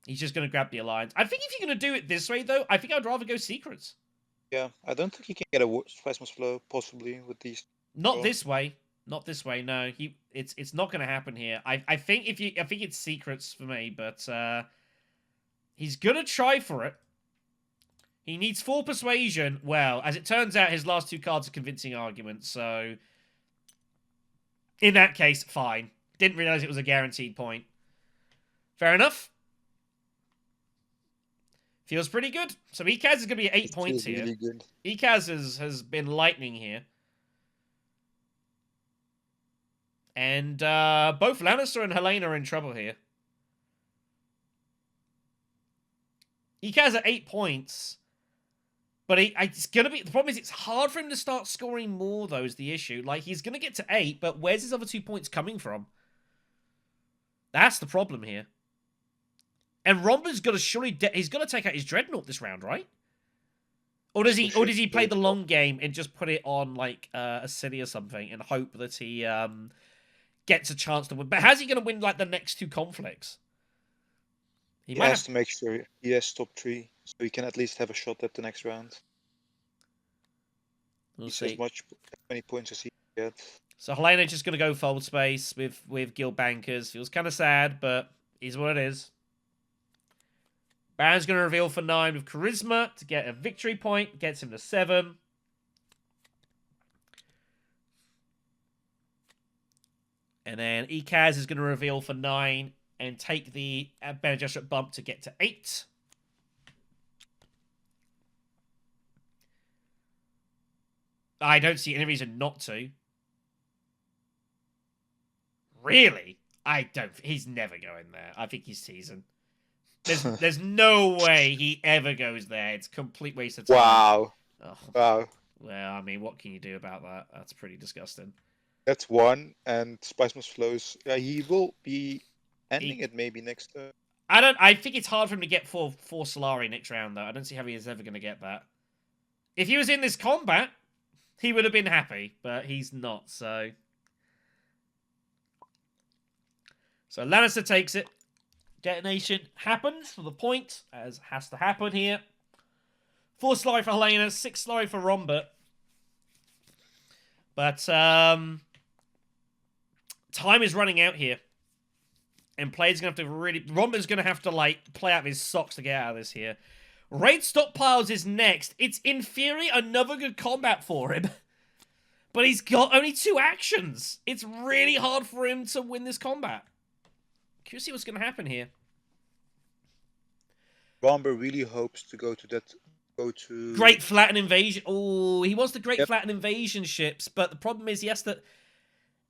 He's just going to grab the alliance. I think if you're going to do it this way, though, I think I'd rather go secrets. Yeah, I don't think he can get a Spice Must Flow, possibly, with these. Not this way. Not this way, no. It's not going to happen here. I think it's secrets for me, but he's going to try for it. He needs 4 persuasion. Well, as it turns out, his last 2 cards are convincing arguments, so in that case, fine. Didn't realize it was a guaranteed point. Fair enough. Feels pretty good. So Ekaz is going to be 8 points here. Really good. Ekaz has been lightning here. And both Lannister and Helena are in trouble here. Ekaz at 8 points. But it's going to be... The problem is it's hard for him to start scoring more, though, is the issue. Like, he's going to get to 8, but where's his other 2 points coming from? That's the problem here. And Romba's got to surely... He's got to take out his Dreadnought this round, right? Or does he play the long game and just put it on, like, a city or something and hope that he gets a chance to win? But how's he going to win, like, the next 2 conflicts? He has to make sure he has top 3, so he can at least have a shot at the next round. We'll see. As many points as he can get. So Helena's just going to go fold space with guild bankers. Feels kind of sad, but is what it is. Baron's going to reveal for 9 with Charisma to get a victory point. Gets him to 7. And then Ekaz is going to reveal for 9 and take the Bene Gesserit bump to get to 8. I don't see any reason not to. Really? I don't. He's never going there. I think he's teasing. There's no way he ever goes there. It's a complete waste of time. Wow. Oh. Wow. Well, I mean, what can you do about that? That's pretty disgusting. That's 1, and Spice Must Flows. He will be ending it maybe next. I think it's hard for him to get 4 Solari next round, though. I don't see how he is ever going to get that. If he was in this combat, he would have been happy, but he's not, so... So Lannister takes it. Detonation happens for the point, as has to happen here. 4 Solari for Helena, 6 Solari for Romba. But, time is running out here. And players going to have to really... Romba's going to have to, like, play out of his socks to get out of this here. Raid Stockpiles is next. It's, in theory, another good combat for him. But he's got only 2 actions. It's really hard for him to win this combat. Curious to see what's going to happen here. Romba really hopes to go to that... Great Flatten Invasion. Oh, he wants the Great Flatten Invasion ships, but the problem is he has to...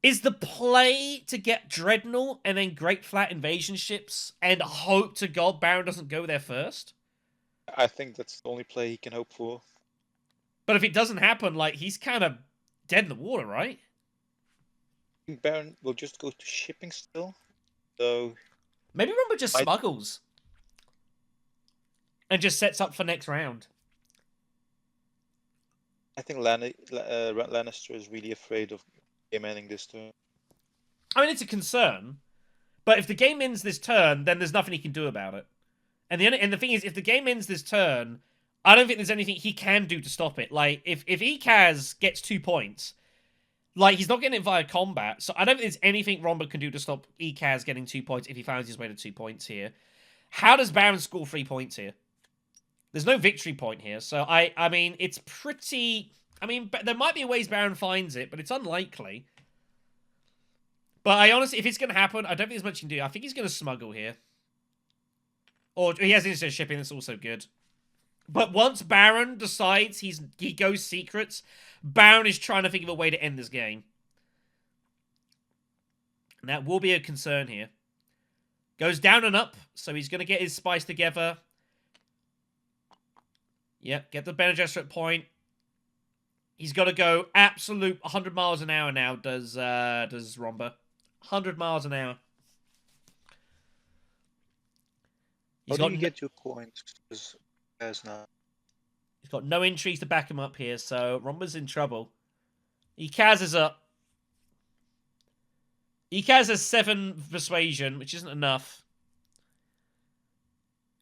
Is the play to get Dreadnought and then Great Flat Invasion ships and hope to God Baron doesn't go there first? I think that's the only play he can hope for. But if it doesn't happen, like, he's kind of dead in the water, right? I think Baron will just go to shipping still. So maybe Rumba just smuggles. And just sets up for next round. I think Lannister is really afraid of game ending this turn. I mean, it's a concern. But if the game ends this turn, then there's nothing he can do about it. And the thing is, if the game ends this turn, I don't think there's anything he can do to stop it. Like, if Ikaz gets 2 points, like, he's not getting it via combat, so I don't think there's anything Romba can do to stop Ikaz getting 2 points if he finds his way to 2 points here. How does Baron score 3 points here? There's no victory point here, so I mean, it's pretty... I mean, there might be ways Baron finds it, but it's unlikely. But I honestly, if it's going to happen, I don't think there's much he can do. I think he's going to smuggle here. Or he has instant shipping, that's also good. But once Baron decides he goes secrets, Baron is trying to think of a way to end this game. And that will be a concern here. Goes down and up, so he's going to get his spice together. Yep, get the Bene Gesserit point. He's got to go absolute 100 miles an hour now, does Romba. 100 miles an hour. How do you get your points? Now. He's got no intrigues to back him up here, so Romba's in trouble. Ikaz is up. Ikaz has 7 persuasion, which isn't enough.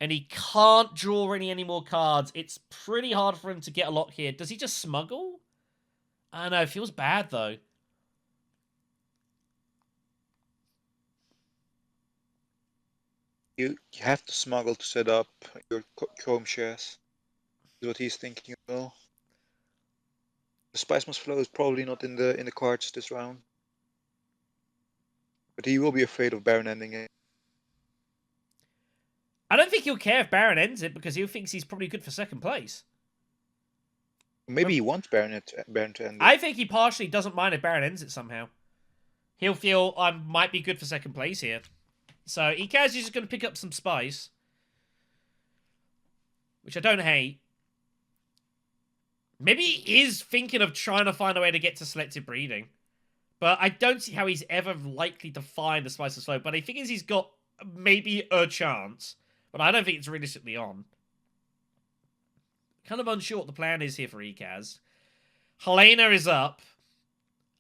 And he can't draw any more cards. It's pretty hard for him to get a lot here. Does he just smuggle? I don't know. It feels bad, though. You have to smuggle to set up your Chrome shares. Is what he's thinking as well. The Spice Must Flow is probably not in the cards this round. But he will be afraid of Baron ending it. I don't think he'll care if Baron ends it because he thinks he's probably good for 2nd place. Maybe he wants Baron to end it. I think he partially doesn't mind if Baron ends it somehow. He'll feel I might be good for 2nd place here. So Ikaz is just going to pick up some spice. Which I don't hate. Maybe he is thinking of trying to find a way to get to selective breeding. But I don't see how he's ever likely to find the spice of slow. But I think he's got maybe a chance. But I don't think it's realistically on. Kind of unsure what the plan is here for Ikaz. Helena is up.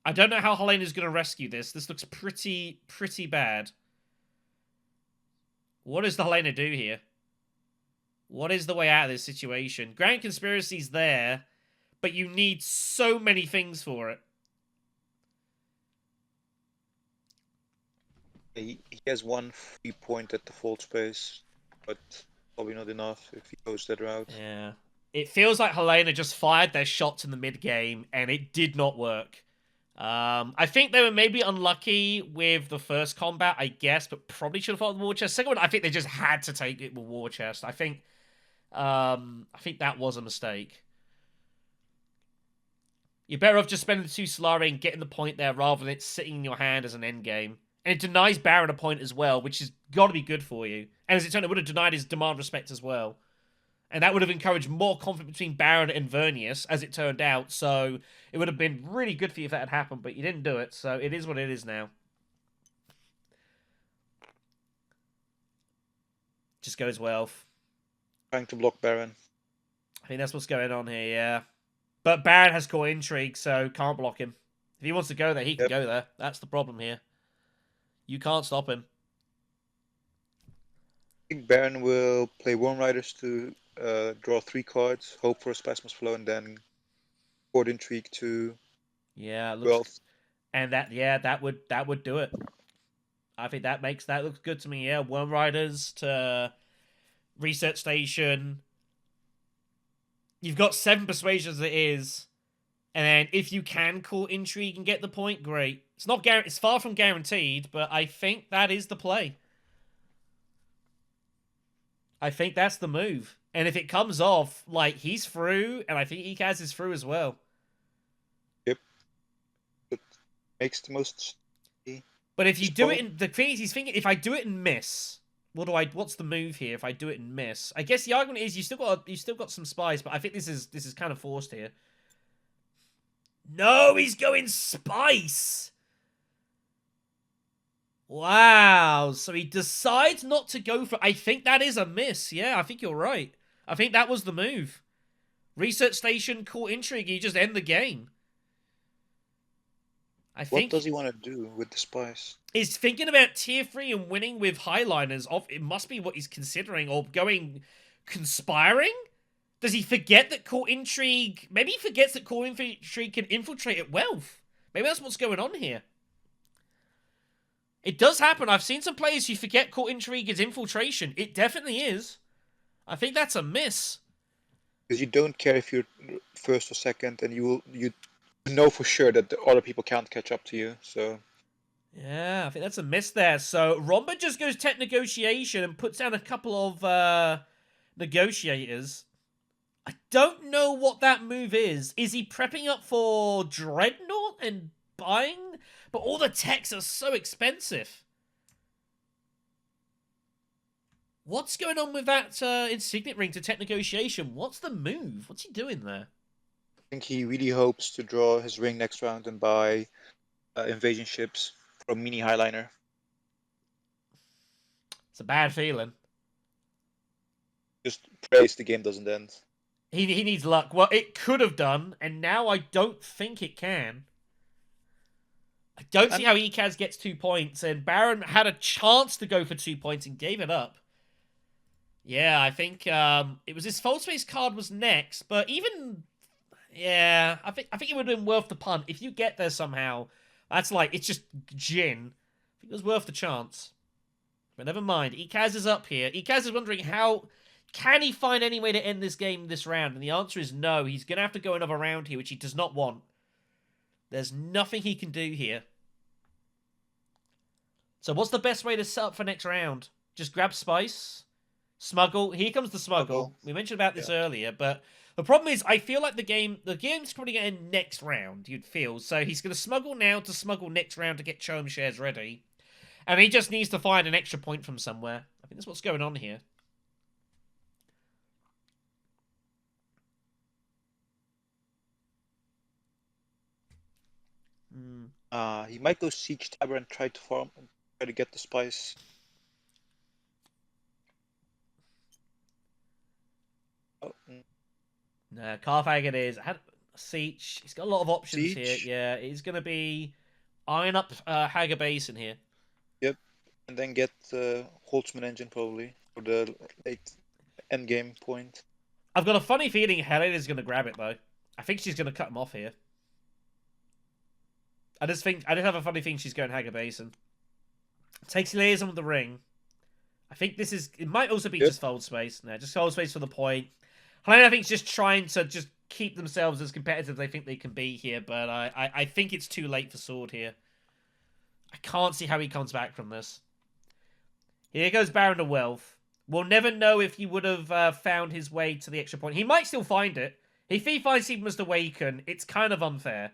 I don't know how Helena's going to rescue this. This looks pretty bad. What does the Helena do here? What is the way out of this situation? Grand Conspiracy's there, but you need so many things for it. He has 1 free point at default space, but probably not enough if he goes that route. Yeah. It feels like Helena just fired their shots in the mid-game, and it did not work. I think they were maybe unlucky with the first combat, I guess, but probably should have fought the War Chest. Second one, I think they just had to take it with War Chest. I think that was a mistake. You're better off just spending the 2 Solari and getting the point there rather than it sitting in your hand as an endgame. And it denies Baron a point as well, which has got to be good for you. And as it turned out, it would have denied his demand respect as well. And that would have encouraged more conflict between Baron and Vernius, as it turned out. So it would have been really good for you if that had happened, but you didn't do it. So it is what it is now. Just goes well. Trying to block Baron. I think that's what's going on here, yeah. But Baron has core intrigue, so can't block him. If he wants to go there, he can go there. That's the problem here. You can't stop him. I think Baron will play Worm Riders to draw 3 cards, hope for a Spice Must Flow, and then Court Intrigue to... Yeah, it And that would do it. I think that looks good to me. Yeah, Worm Riders to Research Station. You've got 7 persuasions as it is, and then if you can call intrigue and get the point, great. It's far from guaranteed, but I think that is the play. I think that's the move. And if it comes off, like, he's through, and I think Ekaz is through as well. Yep. It makes the most. But if you do it in the thing is, he's thinking, if I do it and miss, what's the move here if I do it and miss? I guess the argument is you still got some spies, but I think this is kind of forced here. No, he's going spice. Wow, so he decides not to go for... I think that is a miss. Yeah, I think you're right. I think that was the move. Research Station, call intrigue, you just end the game. What does he want to do with the spice? He's thinking about tier 3 and winning with highliners. It must be what he's considering. Or going conspiring? Does he forget that core intrigue... Maybe he forgets that core intrigue can infiltrate at wealth. Maybe that's what's going on here. It does happen. I've seen some players who forget core intrigue is infiltration. It definitely is. I think that's a miss. Because you don't care if you're first or second, and you know for sure that the other people can't catch up to you, so... Yeah, I think that's a miss there. So, Romba just goes tech negotiation and puts down a couple of negotiators. I don't know what that move is. Is he prepping up for Dreadnought and buying? But all the techs are so expensive. What's going on with that Insignet ring to tech negotiation? What's the move? What's he doing there? I think he really hopes to draw his ring next round and buy invasion ships from mini highliner. It's a bad feeling. Just prays the game doesn't end. He needs luck. Well, it could have done, and now I don't think it can. I don't see how Ekaz gets 2 points, and Baron had a chance to go for 2 points and gave it up. Yeah, I think it was his full space card was next, but even... Yeah, I think it would have been worth the punt. If you get there somehow, that's like, it's just gin. I think it was worth the chance. But never mind. Ekaz is up here. Ekaz is wondering how... Can he find any way to end this game this round? And the answer is no. He's going to have to go another round here, which he does not want. There's nothing he can do here. So what's the best way to set up for next round? Just grab spice? Smuggle? Here comes the smuggle. We mentioned about this earlier, but the problem is I feel like the game's probably going to end next round, you'd feel. So he's going to smuggle now to smuggle next round to get Chome shares ready. And he just needs to find an extra point from somewhere. I think that's what's going on here. He might go Siege Tabber and try to get the spice. No, Carthage it is. Siege. He's got a lot of options Siege? here. Yeah, he's going to be eyeing up Hager Basin here. Yep, and then get the Holtzman engine probably for the late end game point. I've got a funny feeling Helena's going to grab it though. I think she's going to cut him off here. I just have a funny feeling she's going Hager Basin. Takes liaison with the ring. I think this is... It might also be just fold space. No, just fold space for the point. Helena, I think, is just trying to just keep themselves as competitive as they think they can be here, but I think it's too late for Sword here. I can't see how he comes back from this. Here goes Baron to Wealth. We'll never know if he would have found his way to the extra point. He might still find it. If he finds Seed Must Awaken, it's kind of unfair.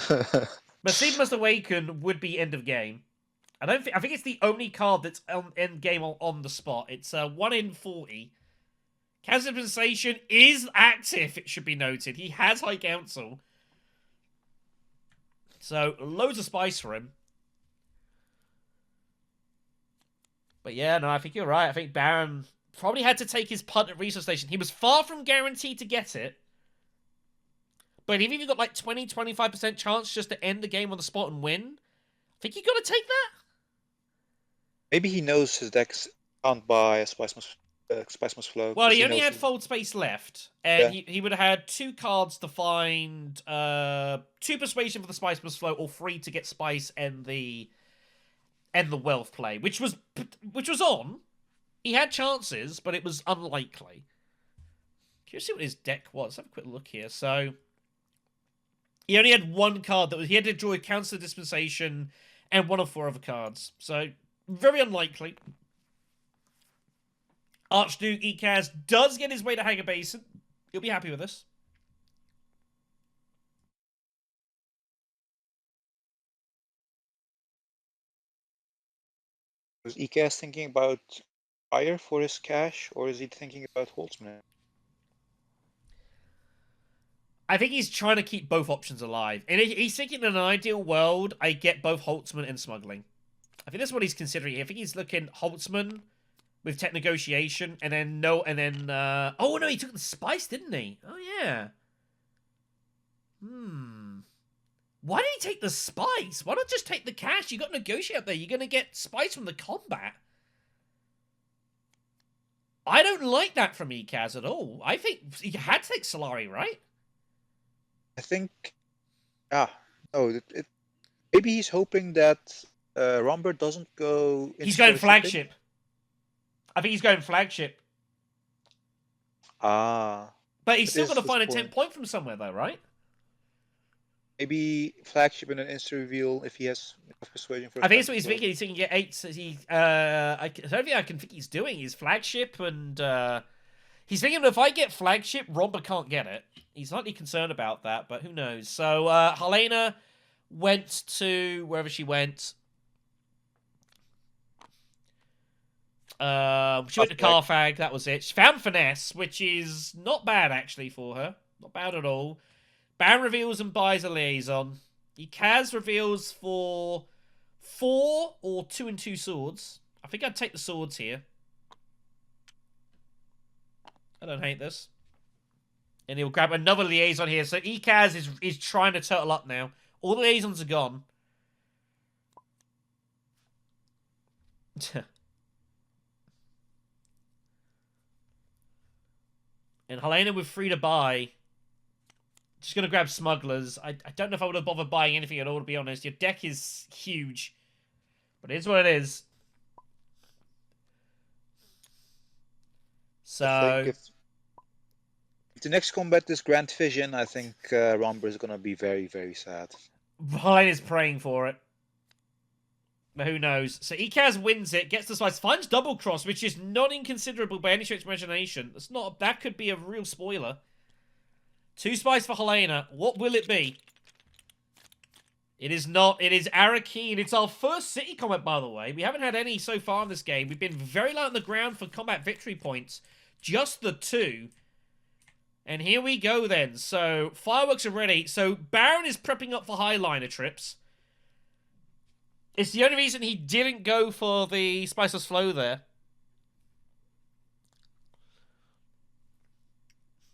But Seed Must Awaken would be end of game. I think it's the only card that's on end game on the spot. It's 1 in 40. Council Sensation is active, it should be noted. He has High Council. So, loads of spice for him. But yeah, no, I think you're right. I think Baron probably had to take his punt at Resource Station. He was far from guaranteed to get it. But if you've got like 20-25% chance just to end the game on the spot and win, I think you got to take that. Maybe he knows his decks can't buy a Spice Must Spice Must Flow. Well, 'cause he only knows had he- fold space left, and Yeah. he would have had 2 cards to find 2 persuasion for the Spice Must Flow, or 3 to get Spice and the wealth play, which was on. He had chances, but it was unlikely. Curious to see what his deck was. Let's have a quick look here. So he only had 1 card he had to draw a Counselor Dispensation and 1 of 4 other cards. So very unlikely. Archduke Ekaz does get his way to Hager Basin. He'll be happy with this. Was EKS thinking about fire for his cash, or is he thinking about Holtzman? I think he's trying to keep both options alive. And he's thinking in an ideal world, I get both Holtzman and smuggling. I think that's what he's considering. I think he's looking Holtzman with tech negotiation, and then oh no, he took the spice, didn't he? Oh yeah. Why did he take the spice? Why not just take the cash? You got to negotiate up there. You're gonna get spice from the combat. I don't like that from Ekaz at all. I think he had to take Solari, right? I think. Maybe he's hoping that Romber doesn't go. He's going into flagship. I think he's going flagship. Ah. But he's still is got to his find a point. 10 point from somewhere, though, right? Maybe flagship and an instant reveal if he has enough persuasion for. I think that's what he's thinking. He's thinking get 8. So I don't think I can think he's doing is flagship, and he's thinking if I get flagship, Romber can't get it. He's slightly concerned about that, but who knows? So Helena went to wherever she went. She went to Carfag, that was it. She found Finesse, which is not bad actually for her. Not bad at all. Baron reveals and buys a liaison. Ekaz reveals for 4 or 2 and 2 swords. I think I'd take the swords here. I don't hate this. And he'll grab another liaison here. So Ekaz is trying to turtle up now. All the liaisons are gone. And Helena with 3 to buy. Just going to grab smugglers. I don't know if I would have bothered buying anything at all, to be honest. Your deck is huge. But it is what it is. So If the next combat is Grand Vision, I think Romber is going to be very, very sad. Helena's praying for it. But who knows? So Ekaz wins it, gets the slice, finds double cross, which is not inconsiderable by any stretch of imagination. That could be a real spoiler. 2 spice for Helena. What will it be? It is not. It is Arakeen. It's our first city combat, by the way. We haven't had any so far in this game. We've been very light on the ground for combat victory points. Just the 2. And here we go then. So, fireworks are ready. So, Baron is prepping up for highliner trips. It's the only reason he didn't go for the Spiceless Flow there.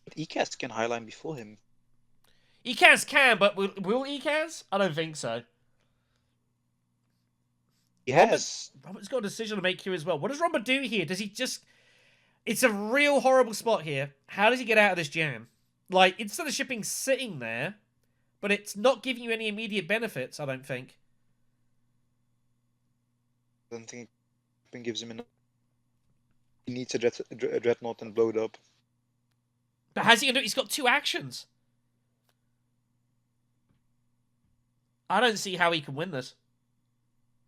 But ECAS can highline before him. Ekaz can, but will Ekaz? I don't think so. He has. Robert's got a decision to make here as well. What does Robert do here? Does he just... It's a real horrible spot here. How does he get out of this jam? Like, instead of shipping sitting there, but it's not giving you any immediate benefits, I don't think. I don't think it gives him enough. He needs a dreadnought and blow it up. But how's he going to do it? He's got 2 actions. I don't see how he can win this.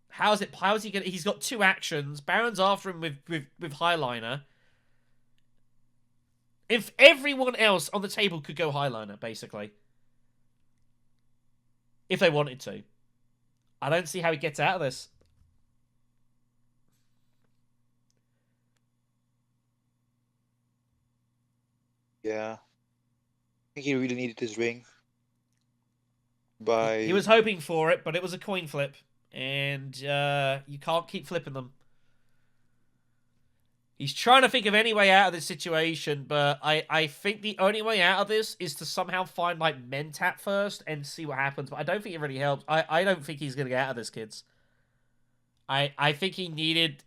How is he going to... He's got 2 actions. Baron's after him with highliner. If everyone else on the table could go highliner, basically. If they wanted to. I don't see how he gets out of this. Yeah. I think he really needed his ring. He was hoping for it, but it was a coin flip. And you can't keep flipping them. He's trying to think of any way out of this situation, but I think the only way out of this is to somehow find, like, Mentat first and see what happens. But I don't think it really helps. I don't think he's going to get out of this, kids. I think he needed...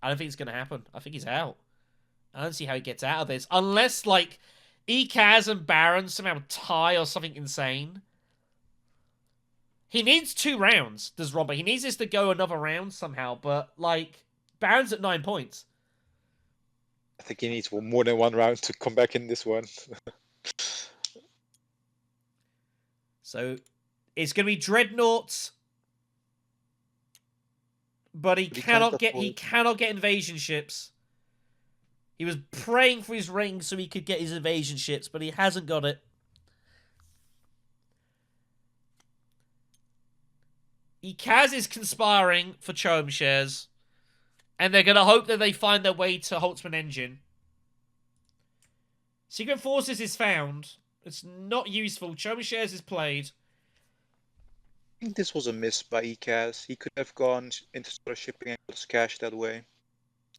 I I don't think it's going to happen. I think he's out. I don't see how he gets out of this. Unless, like, Ekaz and Baron somehow tie or something insane. He needs 2 rounds, does Romba. He needs this to go another round somehow, but, like, Baron's at 9 points. I think he needs more than 1 round to come back in this one. So, it's going to be Dreadnoughts. But he cannot get invasion ships. He was praying for his ring so he could get his invasion ships, but he hasn't got it. Ekaz is conspiring for Chome shares. And they're going to hope that they find their way to Holtzman Engine. Secret Forces is found. It's not useful. Chome shares is played. I think this was a miss by Ekaz. He could have gone into sort of shipping and got his cash that way.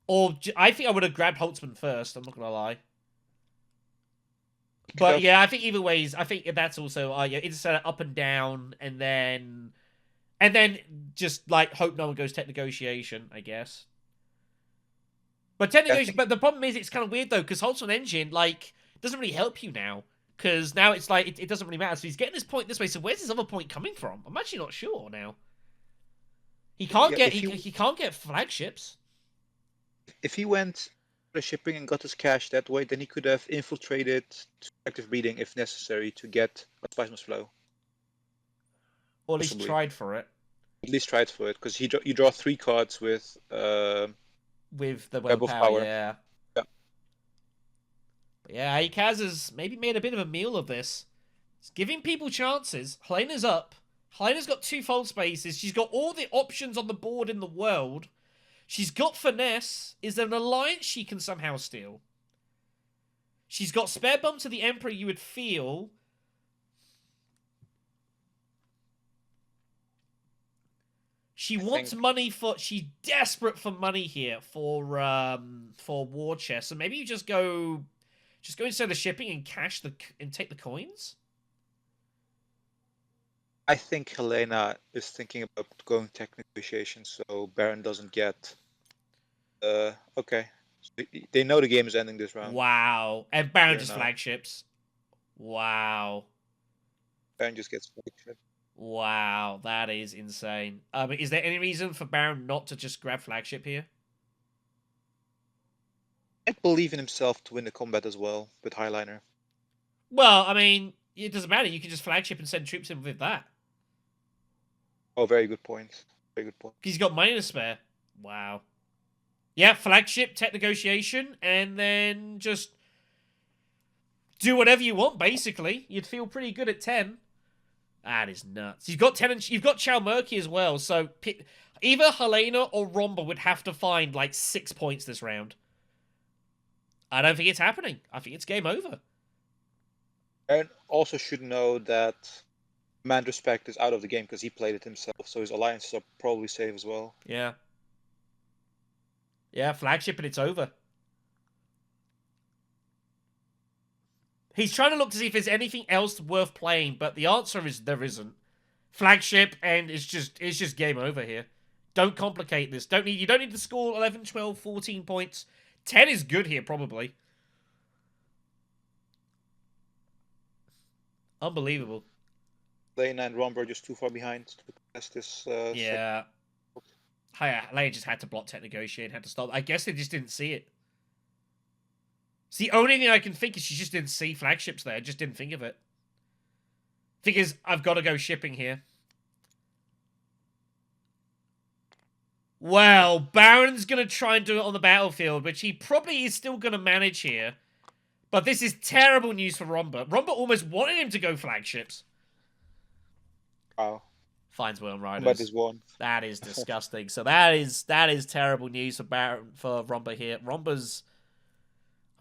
Or, I think I would have grabbed Holtzman first, I'm not going to lie. But yeah, I think either ways, I think that's also, yeah, Interstellar up and down, and then just, like, hope no one goes tech negotiation, I guess. But tech negotiation, but the problem is it's kind of weird, though, because Holtzman Engine, like, doesn't really help you now. Because now it's like, it doesn't really matter. So he's getting this point this way. So where's his other point coming from? I'm actually not sure now. He can't he can't get flagships. If he went for shipping and got his cash that way, then he could have infiltrated active breeding if necessary to get a Spice Must Flow. Or at least tried for it. At least tried for it, because you draw 3 cards with the Web of Power, yeah. Yeah, Ekaz has maybe made a bit of a meal of this. It's giving people chances. Helena's up. Helena's got 2 fault spaces. She's got all the options on the board in the world. She's got Finesse. Is there an alliance she can somehow steal? She's got Spare Bump to the Emperor, you would feel. She wants money for... She's desperate for money here for War Chest. So maybe you just go... Just go inside the shipping and and take the coins? I think Helena is thinking about going tech negotiations, so Baron doesn't get... okay. So they know the game is ending this round. Wow. And Baron just flagships. Wow. Baron just gets flagship. Wow, that is insane. Is there any reason for Baron not to just grab flagship here? I believe in himself to win the combat as well with Highliner. Well, I mean, it doesn't matter. You can just flagship and send troops in with that. Oh, very good point. Very good point. He's got money to spare. Wow. Yeah, flagship, tech negotiation, and then just do whatever you want, basically. You'd feel pretty good at 10. That is nuts. You've got 10 and you've got Chow Murky as well, so either Helena or Romba would have to find like 6 points this round. I don't think it's happening. I think it's game over. And also should know that Command Respect is out of the game because he played it himself, so his alliances are probably safe as well. Yeah. Yeah, flagship and it's over. He's trying to look to see if there's anything else worth playing, but the answer is there isn't. Flagship and it's just game over here. Don't complicate this. You don't need to score 11, 12, 14 points. 10 is good here, probably. Unbelievable. Lane and Romber are just too far behind to pass this. Yeah. Lane just had to block tech negotiate, had to stop. I guess they just didn't see it. It's the only thing I can think is she just didn't see flagships there. Just didn't think of it. Figures I've got to go shipping here. Well, Baron's going to try and do it on the battlefield, which he probably is still going to manage here. But this is terrible news for Romba. Romba almost wanted him to go flagships. Wow. Finds Worm Riders. But is one. That is disgusting. So that is terrible news for Romba here.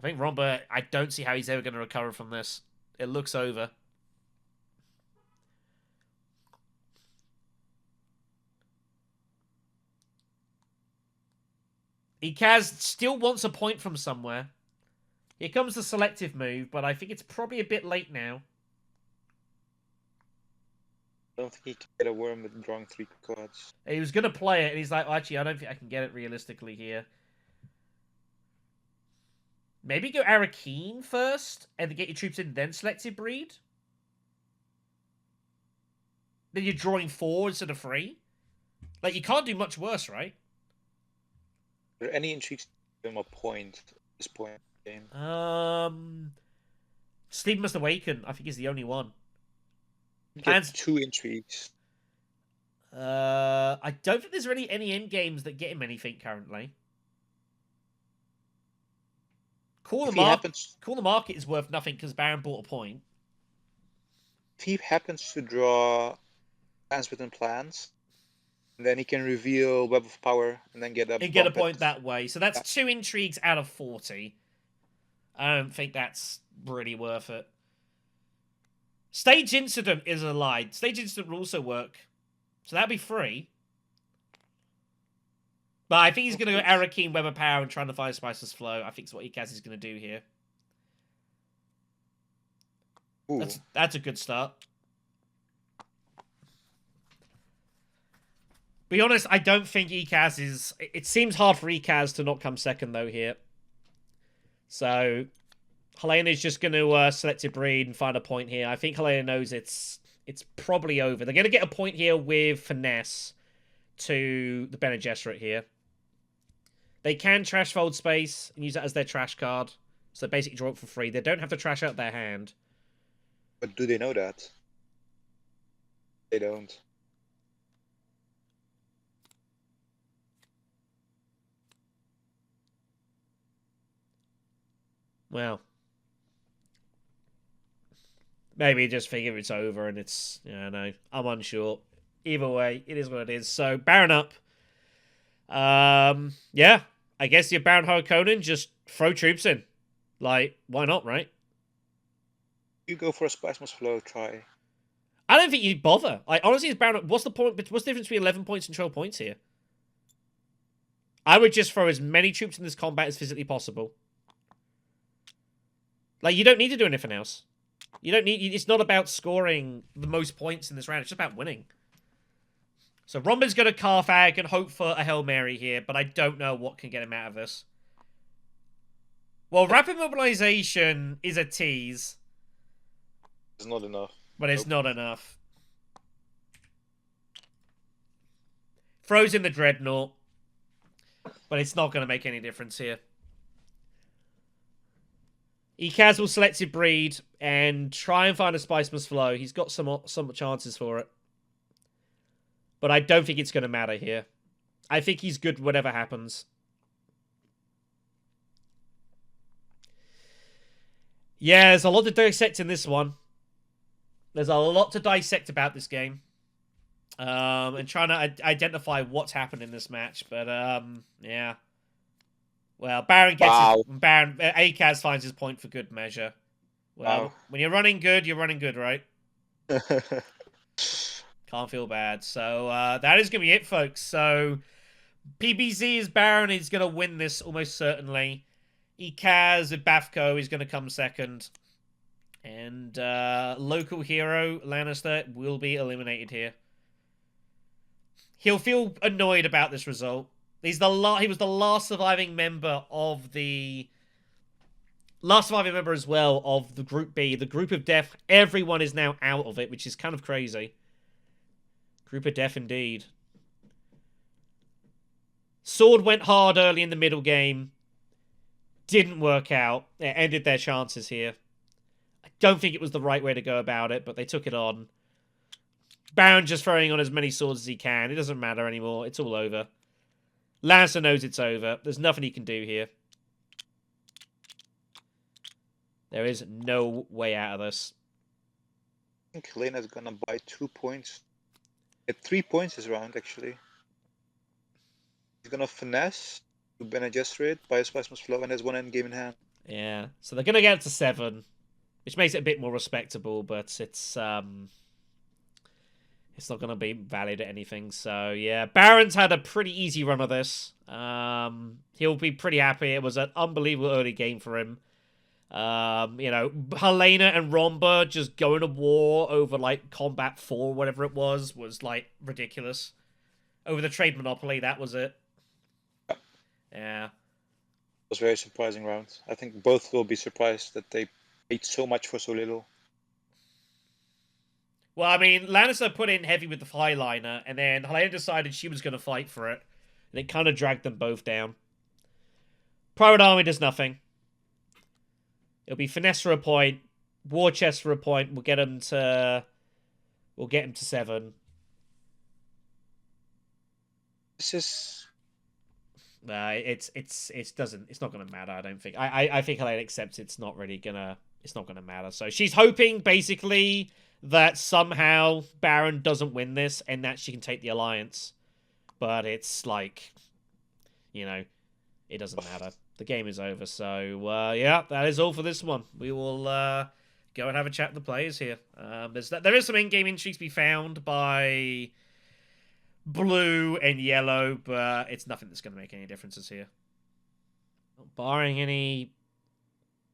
I think Romba, I don't see how he's ever going to recover from this. It looks over. Ekaz still wants a point from somewhere. Here comes the selective move, but I think it's probably a bit late now. I don't think he can get a worm with drawing 3 cards. He was going to play it, and he's like, well, actually, I don't think I can get it realistically here. Maybe go Arakeen first, and then get your troops in, then Selected Breed? Then you're drawing 4 instead of 3? Like, you can't do much worse, right? Are there any intrigues to give him a point at this point in the game? Sleep Must Awaken, I think, is the only one. Get Plans... 2 intrigues. I don't think there's really any end games that get him anything currently. Call the Market is worth nothing because Baron bought a point. If he happens to draw plans within plans, then he can reveal Web of Power and then get a point that way. So that's 2 intrigues out of 40. I don't think that's really worth it. Stage Incident is a lie. Stage Incident will also work. So that'd be 3. But I think he's going to go Arakeen, Web of Power, and trying to find Spiceless Flow. I think it's what Ikaz is going to do here. Ooh. That's a good start. Be honest, I don't think Ikaz is... It seems hard for Ikaz to not come second, though, here. So, Helena's just going to Selected Breed and find a point here. I think Helena knows it's probably over. They're going to get a point here with Finesse to the Bene Gesserit here. They can trash Fold Space and use that as their trash card. So they basically draw it for free. They don't have to trash out their hand. But do they know that? They don't. Well, maybe just figure it's over and it's, I know, I'm unsure. Either way, it is what it is. So, Baron up. Yeah, I guess your Baron Harkonnen, just throw troops in. Like, why not, right? You go for a Spiceless Flow, try. I don't think you'd bother. Like, honestly, it's Baron. What's the point? What's the difference between 11 points and 12 points here? I would just throw as many troops in this combat as physically possible. Like, you don't need to do anything else. You don't need... It's not about scoring the most points in this round. It's just about winning. So, Romban's going to Carthag and hope for a Hail Mary here, but I don't know what can get him out of this. Well, Rapid Mobilization is a tease. It's not enough. But it's not enough. Throws in the Dreadnought. But it's not going to make any difference here. Ikaz will Selected Breed and try and find a Spiceless Flow. He's got some chances for it. But I don't think it's going to matter here. I think he's good whatever happens. Yeah, there's a lot to dissect in this one. There's a lot to dissect about this game. And trying to identify what's happened in this match. But, yeah. Well, Baron gets Akaz finds his point for good measure. Well, when you're running good, right? Can't feel bad. So, that is going to be it, folks. So, PBZ is Baron. He's going to win this almost certainly. Ikaz with Bafco is going to come second. And local hero, Lannister, will be eliminated here. He'll feel annoyed about this result. He was the last surviving member of the... Last surviving member as well of the Group B. The Group of Death. Everyone is now out of it, which is kind of crazy. Group of Death indeed. Sword went hard early in the middle game. Didn't work out. It ended their chances here. I don't think it was the right way to go about it, but they took it on. Baron just throwing on as many swords as he can. It doesn't matter anymore. It's all over. Lannister knows it's over. There's nothing he can do here. There is no way out of this. I think Helena's gonna buy 2 points. Get 3 points this round, actually. He's gonna finesse to Bene Gesserit, buy a Spiceless Flow, and has 1 end game in hand. Yeah, so they're gonna get it to 7, which makes it a bit more respectable, but it's not going to be valid at anything. So, yeah. Baron's had a pretty easy run of this. He'll be pretty happy. It was an unbelievable early game for him. You know, Helena and Romba just going to war over, like, Combat 4, whatever it was, like, ridiculous. Over the trade monopoly, that was it. Yeah. was a very surprising round. I think both will be surprised that they paid so much for so little. Well, I mean, Lannister put in heavy with the Highliner, and then Helena decided she was going to fight for it, and it kind of dragged them both down. Private Army does nothing. It'll be finesse for a point, war chest for a point. We'll get him to 7. This is it's not gonna matter. I don't think. I think Helena accepts it's not gonna matter. So she's hoping basically that somehow Baron doesn't win this and that she can take the alliance. But it's like, it doesn't matter. The game is over. So yeah, that is all for this one. We will go and have a chat with the players here. There is some in-game intrigue to be found by blue and yellow, but it's nothing that's going to make any differences here. Barring any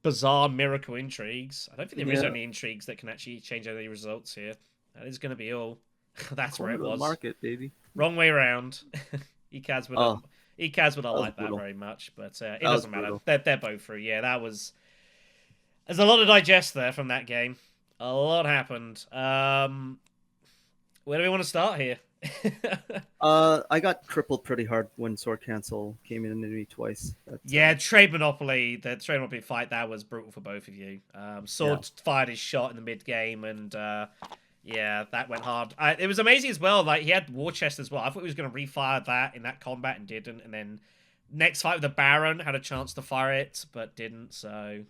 bizarre miracle intrigues, I don't think there is any intrigues that can actually change any results here. That is going to be all. That's where it was. Market, baby. Wrong way around. Ekaz would not like that brutal. very much, but it doesn't matter. Brutal. They're both through. Yeah, there's a lot to digest there from that game. A lot happened. Where do we want to start here? I got crippled pretty hard when Sword Cancel came in and hit me twice. Yeah, Trade Monopoly, the Trade Monopoly fight, that was brutal for both of you. Sword fired his shot in the mid game, and yeah, that went hard. It was amazing as well. Like, he had War Chest as well. I thought he was going to refire that in that combat and didn't. And then next fight with the Baron, had a chance to fire it, but didn't. So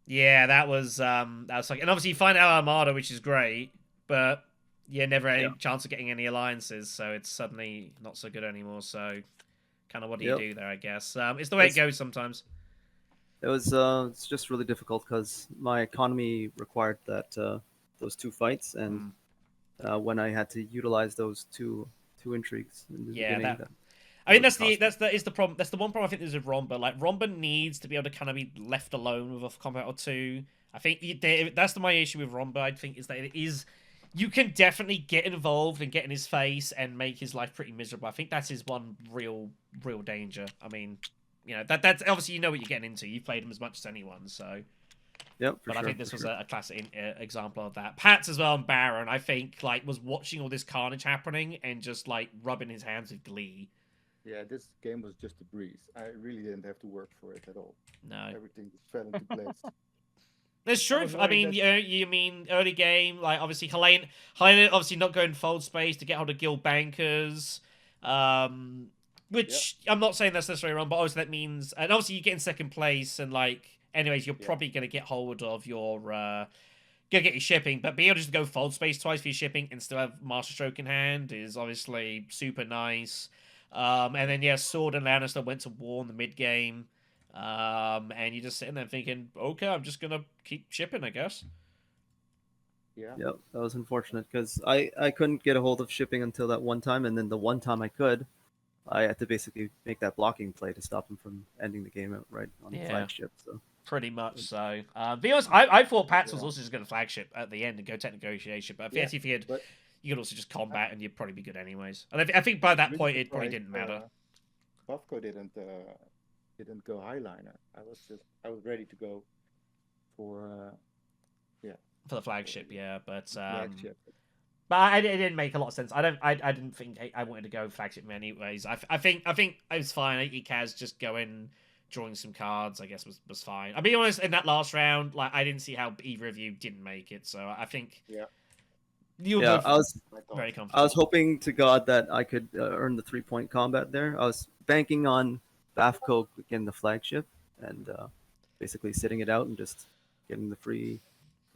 yeah, that was like, and obviously you find El Armada, which is great, but yeah, never any chance of getting any alliances, so it's suddenly not so good anymore. So kind of what do you do there, I guess. It's the way it goes sometimes. It was it's just really difficult because my economy required that those two fights, and when I had to utilize those two intrigues in the beginning, I mean, that's the problem. That's the one problem I think there's with Romba. Like, Romba needs to be able to kind of be left alone with a combat or two. I think that's my issue with Romba. I think is that you can definitely get involved and get in his face and make his life pretty miserable. I think that's his one real danger. I mean, that's obviously you know what you're getting into. You've played him as much as anyone, so. Yep. But I think this was a classic example of that. Patz as well and Baron, I think, like, was watching all this carnage happening and just like rubbing his hands with glee. Yeah, this game was just a breeze. I really didn't have to work for it at all. No. Everything just fell into place. That's true. I mean, you mean early game, like, obviously Helena obviously not going fold space to get hold of guild bankers, which I'm not saying that's necessarily wrong, but obviously that means, and obviously you get in second place, and like, anyways, you're probably going to get hold of your, gonna get your shipping, but being able to just go fold space twice for your shipping and still have Master Stroke in hand is obviously super nice. And then, yeah, Sword and Lannister went to war in the mid game. And you're just sitting there thinking, okay, I'm just gonna keep shipping, I guess. Yeah. Yep, that was unfortunate because I couldn't get a hold of shipping until that one time, and then the one time I could, I had to basically make that blocking play to stop him from ending the game out right on the flagship. So pretty much so. Be honest, I thought Patz was also just going to flagship at the end and go tech negotiation, but if you could also just combat and you'd probably be good anyways. And I think by that point it probably didn't matter. Bafco didn't go highliner. I was ready to go for the flagship, but flagship. But it didn't make a lot of sense. I didn't think I wanted to go flagship anyways. I think it was fine. Ekaz just going drawing some cards, I guess was fine. I'll be honest, in that last round, like, I didn't see how either of you didn't make it, so I think I was very comfortable. I was hoping to God that I could earn the 3-point combat there. I was banking on Bafco getting the flagship and basically sitting it out and just getting the free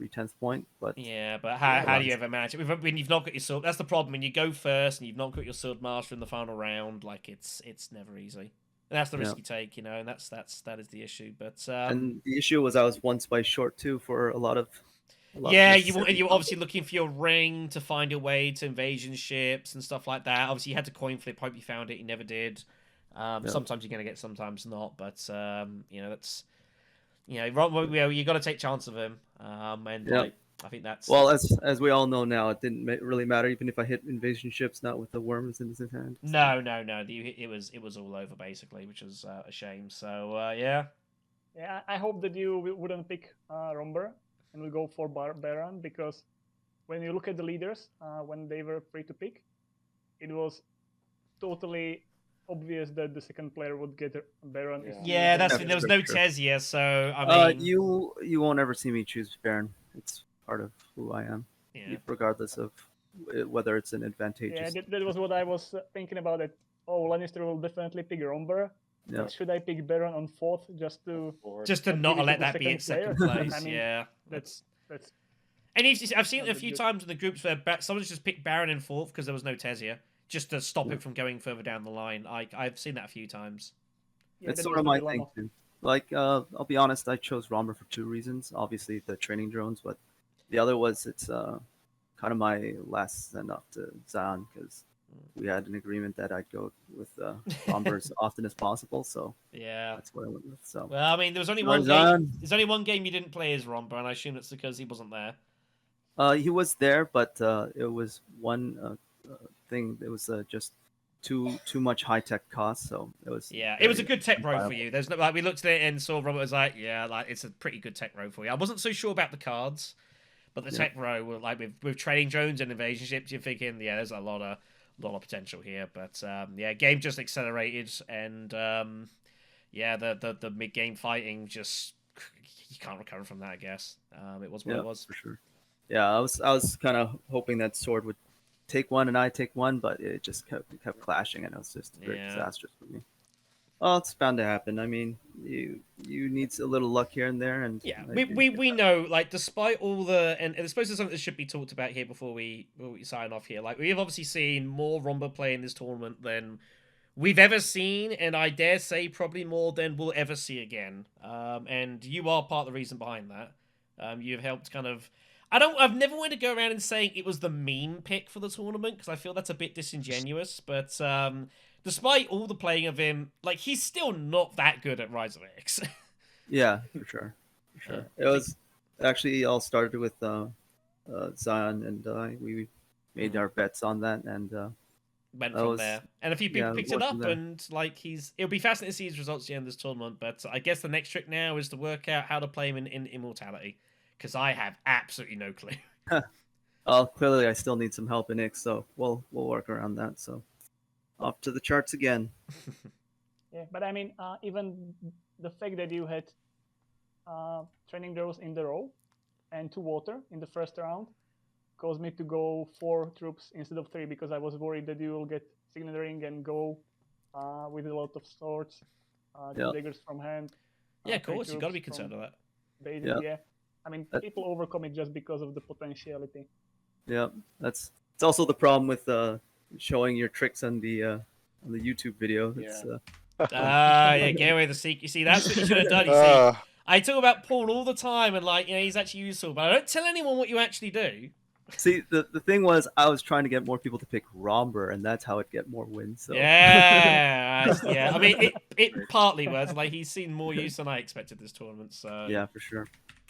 10th point. But but how do you ever manage it when you've not got your sword? That's the problem. When you go first and you've not got your sword master in the final round, like, it's never easy. And that's the risk you take, and that is the issue. But and the issue was I was one spice short too for a lot of. You were obviously looking for your ring to find your way to invasion ships and stuff like that. Obviously, you had to coin flip. Hope you found it. You never did. Sometimes you're gonna get, sometimes not. But that's you got to take chance of him. I think that's Well, as we all know now, it didn't really matter even if I hit invasion ships, not with the worms in his hand. no. It was all over basically, which was a shame. So yeah. Yeah, I hope that you wouldn't pick Romber and will go for Baron, because when you look at the leaders, when they were free to pick, it was totally obvious that the second player would get Baron. Yeah. Yeah, that's Yeah, there was for no sure. Tesia, so I mean, You won't ever see me choose Baron. It's part of who I am, yeah. regardless of whether it's an Yeah, advantageous. that was what I was thinking about. That Lannister will definitely pick Romber. Yeah. Should I pick Baron on 4th just to Or Just to not not give it let to the that be second its second player? place. I mean, Yeah, that's And I've seen it a Sounded few good. times in the groups where someone's just picked Baron in 4th because there was no Tesia, just to stop Yeah. him from going further down the line. I've seen that a few times. yeah, It's that sort was of the my dilemma. thing too. Like, I'll be honest, I chose Romber for 2 reasons. Obviously, the training drones, but the other was it's kind of my last send off to Zion because we had an agreement that I'd go with Romber as often as possible. So Yeah. that's what I went with. So Well, I mean, there was only Sorry, one game. Zion. There's only one game you didn't play as Romber, and I assume it's because he wasn't there. he was there, but it was one thing. It was just too much high tech cost. So it was. Yeah, it was a very good tech row for unviable. you. There's no like we looked at it and saw Robert was like, yeah, like it's a pretty good tech row for you. I wasn't so sure about the cards, but the Yeah. tech row were like with trading drones and invasion ships. You're thinking, yeah, there's a lot of potential here. But yeah, game just accelerated, and yeah, the mid game fighting just you can't recover from that. I guess it was what it was. For sure. Yeah, I was kind of hoping that Sword would take one and I take one, but it just kept clashing, and it was just very Yeah. disastrous for me. Well, it's bound to happen. I mean, you need a little luck here and there, and Yeah, I we, didn't we, get we that. know, like, despite all the... And I suppose there's something that should be talked about here before we sign off here. Like, we have obviously seen more Romba play in this tournament than we've ever seen, and I dare say probably more than we'll ever see again. And you are part of the reason behind that. You've helped kind of... I've never wanted to go around and saying it was the meme pick for the tournament, because I feel that's a bit disingenuous, but... despite all the playing of him, like, he's still not that good at Rise of X. Yeah, for sure. For sure. It was actually all started with Zion and I. We made our bets on that, and Went that from was- there. And a few people yeah, picked it went up, from there. and, like, it'll be fascinating to see his results at the end of this tournament, but I guess the next trick now is to work out how to play him in Immortality, because I have absolutely no clue. well, clearly I still need some help in Ix, so we'll work around that. So off to the charts again. Yeah, but I mean, even the fact that you had training drills in the row and 2 water in the first round caused me to go 4 troops instead of 3, because I was worried that you will get signaturing and go with a lot of swords, Yeah. daggers from hand. Yeah, of 3 course, you've got to be troops concerned from with that. bases, Yeah. yeah. I mean, That- people overcome it just because of the potentiality. Yeah, it's also the problem with showing your tricks on the YouTube video. It's, Yeah, get away with the secret. You see, that's what you should have done. You see, I talk about Paul all the time, and, like, you know, he's actually useful, but I don't tell anyone what you actually do. See, the thing was, I was trying to get more people to pick Romber, and that's how it get more wins. So. Yeah, yeah. I mean, it partly was like he's seen more use than I expected this tournament. So Yeah, for sure.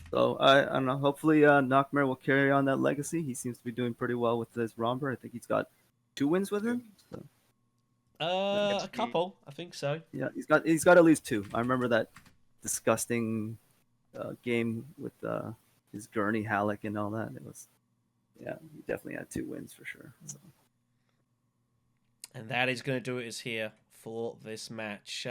So I don't know. Hopefully, Knockmare will carry on that legacy. He seems to be doing pretty well with this Romber. I think he's got 2 wins with him. So, a couple, I think so. yeah, he's got at least 2. I remember that disgusting game with his Gurney Halleck and all that. It was, yeah, he definitely had 2 wins for sure. So. And that is going to do it here for this match.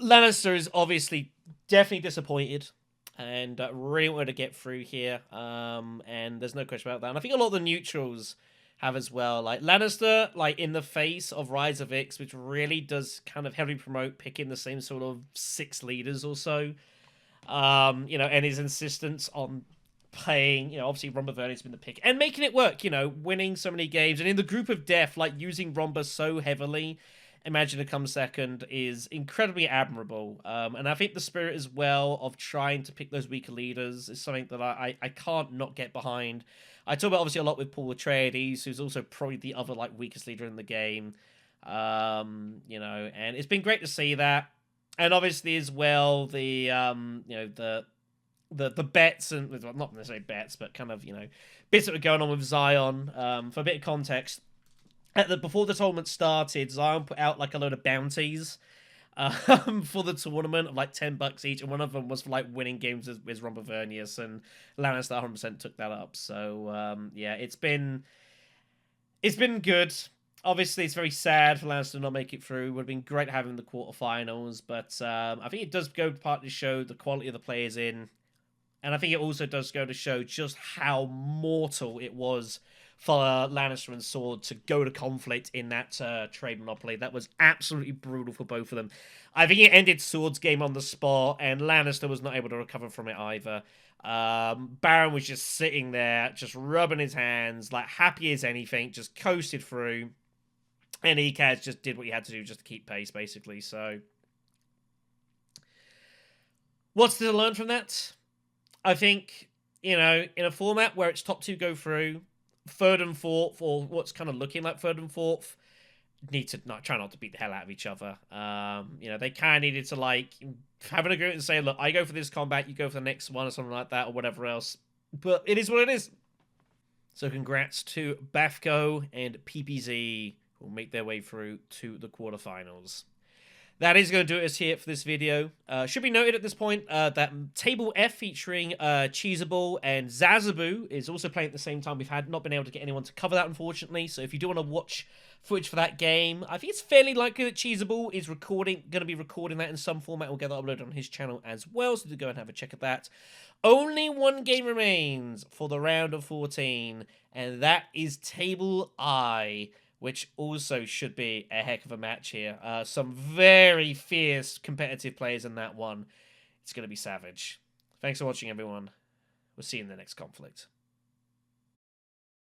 Lannister is obviously definitely disappointed and really wanted to get through here. And there's no question about that. And I think a lot of the neutrals have as well. Like Lannister, like in the face of Rise of X, which really does kind of heavily promote picking the same sort of 6 leaders or so. You know, and his insistence on playing, you know, obviously Romba Verni's been the pick and making it work, you know, winning so many games. And in the group of death, like using Romba so heavily, Imagine to come second is incredibly admirable. And I think the spirit as well of trying to pick those weaker leaders is something that I can't not get behind. I talk about obviously a lot with Paul Atreides, who's also probably the other like weakest leader in the game. You know, and it's been great to see that. And obviously as well, the you know, the bets and, well, not necessarily bets, but kind of, you know, bits that were going on with Zion. For a bit of context, before the tournament started, Zion put out like a load of bounties for the tournament of like $10 each, and one of them was for like winning games with Ron Bavernius, and Lannister 100% took that up. So yeah, it's been good. Obviously, it's very sad for Lannister to not make it through. Would have been great having the quarterfinals, but I think it does go to partly show the quality of the players in. And I think it also does go to show just how mortal it was for Lannister and Sword to go to conflict in that trade monopoly. That was absolutely brutal for both of them. I think it ended Sword's game on the spot, and Lannister was not able to recover from it either. Baron was just sitting there, just rubbing his hands, like happy as anything, just coasted through. And Ekaz just did what he had to do just to keep pace, basically. So, what's to learn from that? I think, you know, in a format where it's top two go through, third and fourth, or what's kind of looking like third and fourth, need to try not to beat the hell out of each other. You know, they kind of needed to, like, have an agreement and say, look, I go for this combat, you go for the next one, or something like that, or whatever else. But it is what it is. So congrats to Bafco and PPZ, who will make their way through to the quarterfinals. That is going to do it here for this video. Should be noted at this point that Table F featuring Cheesable and Zazabu is also playing at the same time. We've not been able to get anyone to cover that, unfortunately. So if you do want to watch footage for that game, I think it's fairly likely that Cheesable is going to be recording that in some format. We'll get that uploaded on his channel as well, so do go and have a check at that. Only one game remains for the round of 14, and that is Table I, which also should be a heck of a match here. Some very fierce competitive players in that one. It's going to be savage. Thanks for watching, everyone. We'll see you in the next conflict.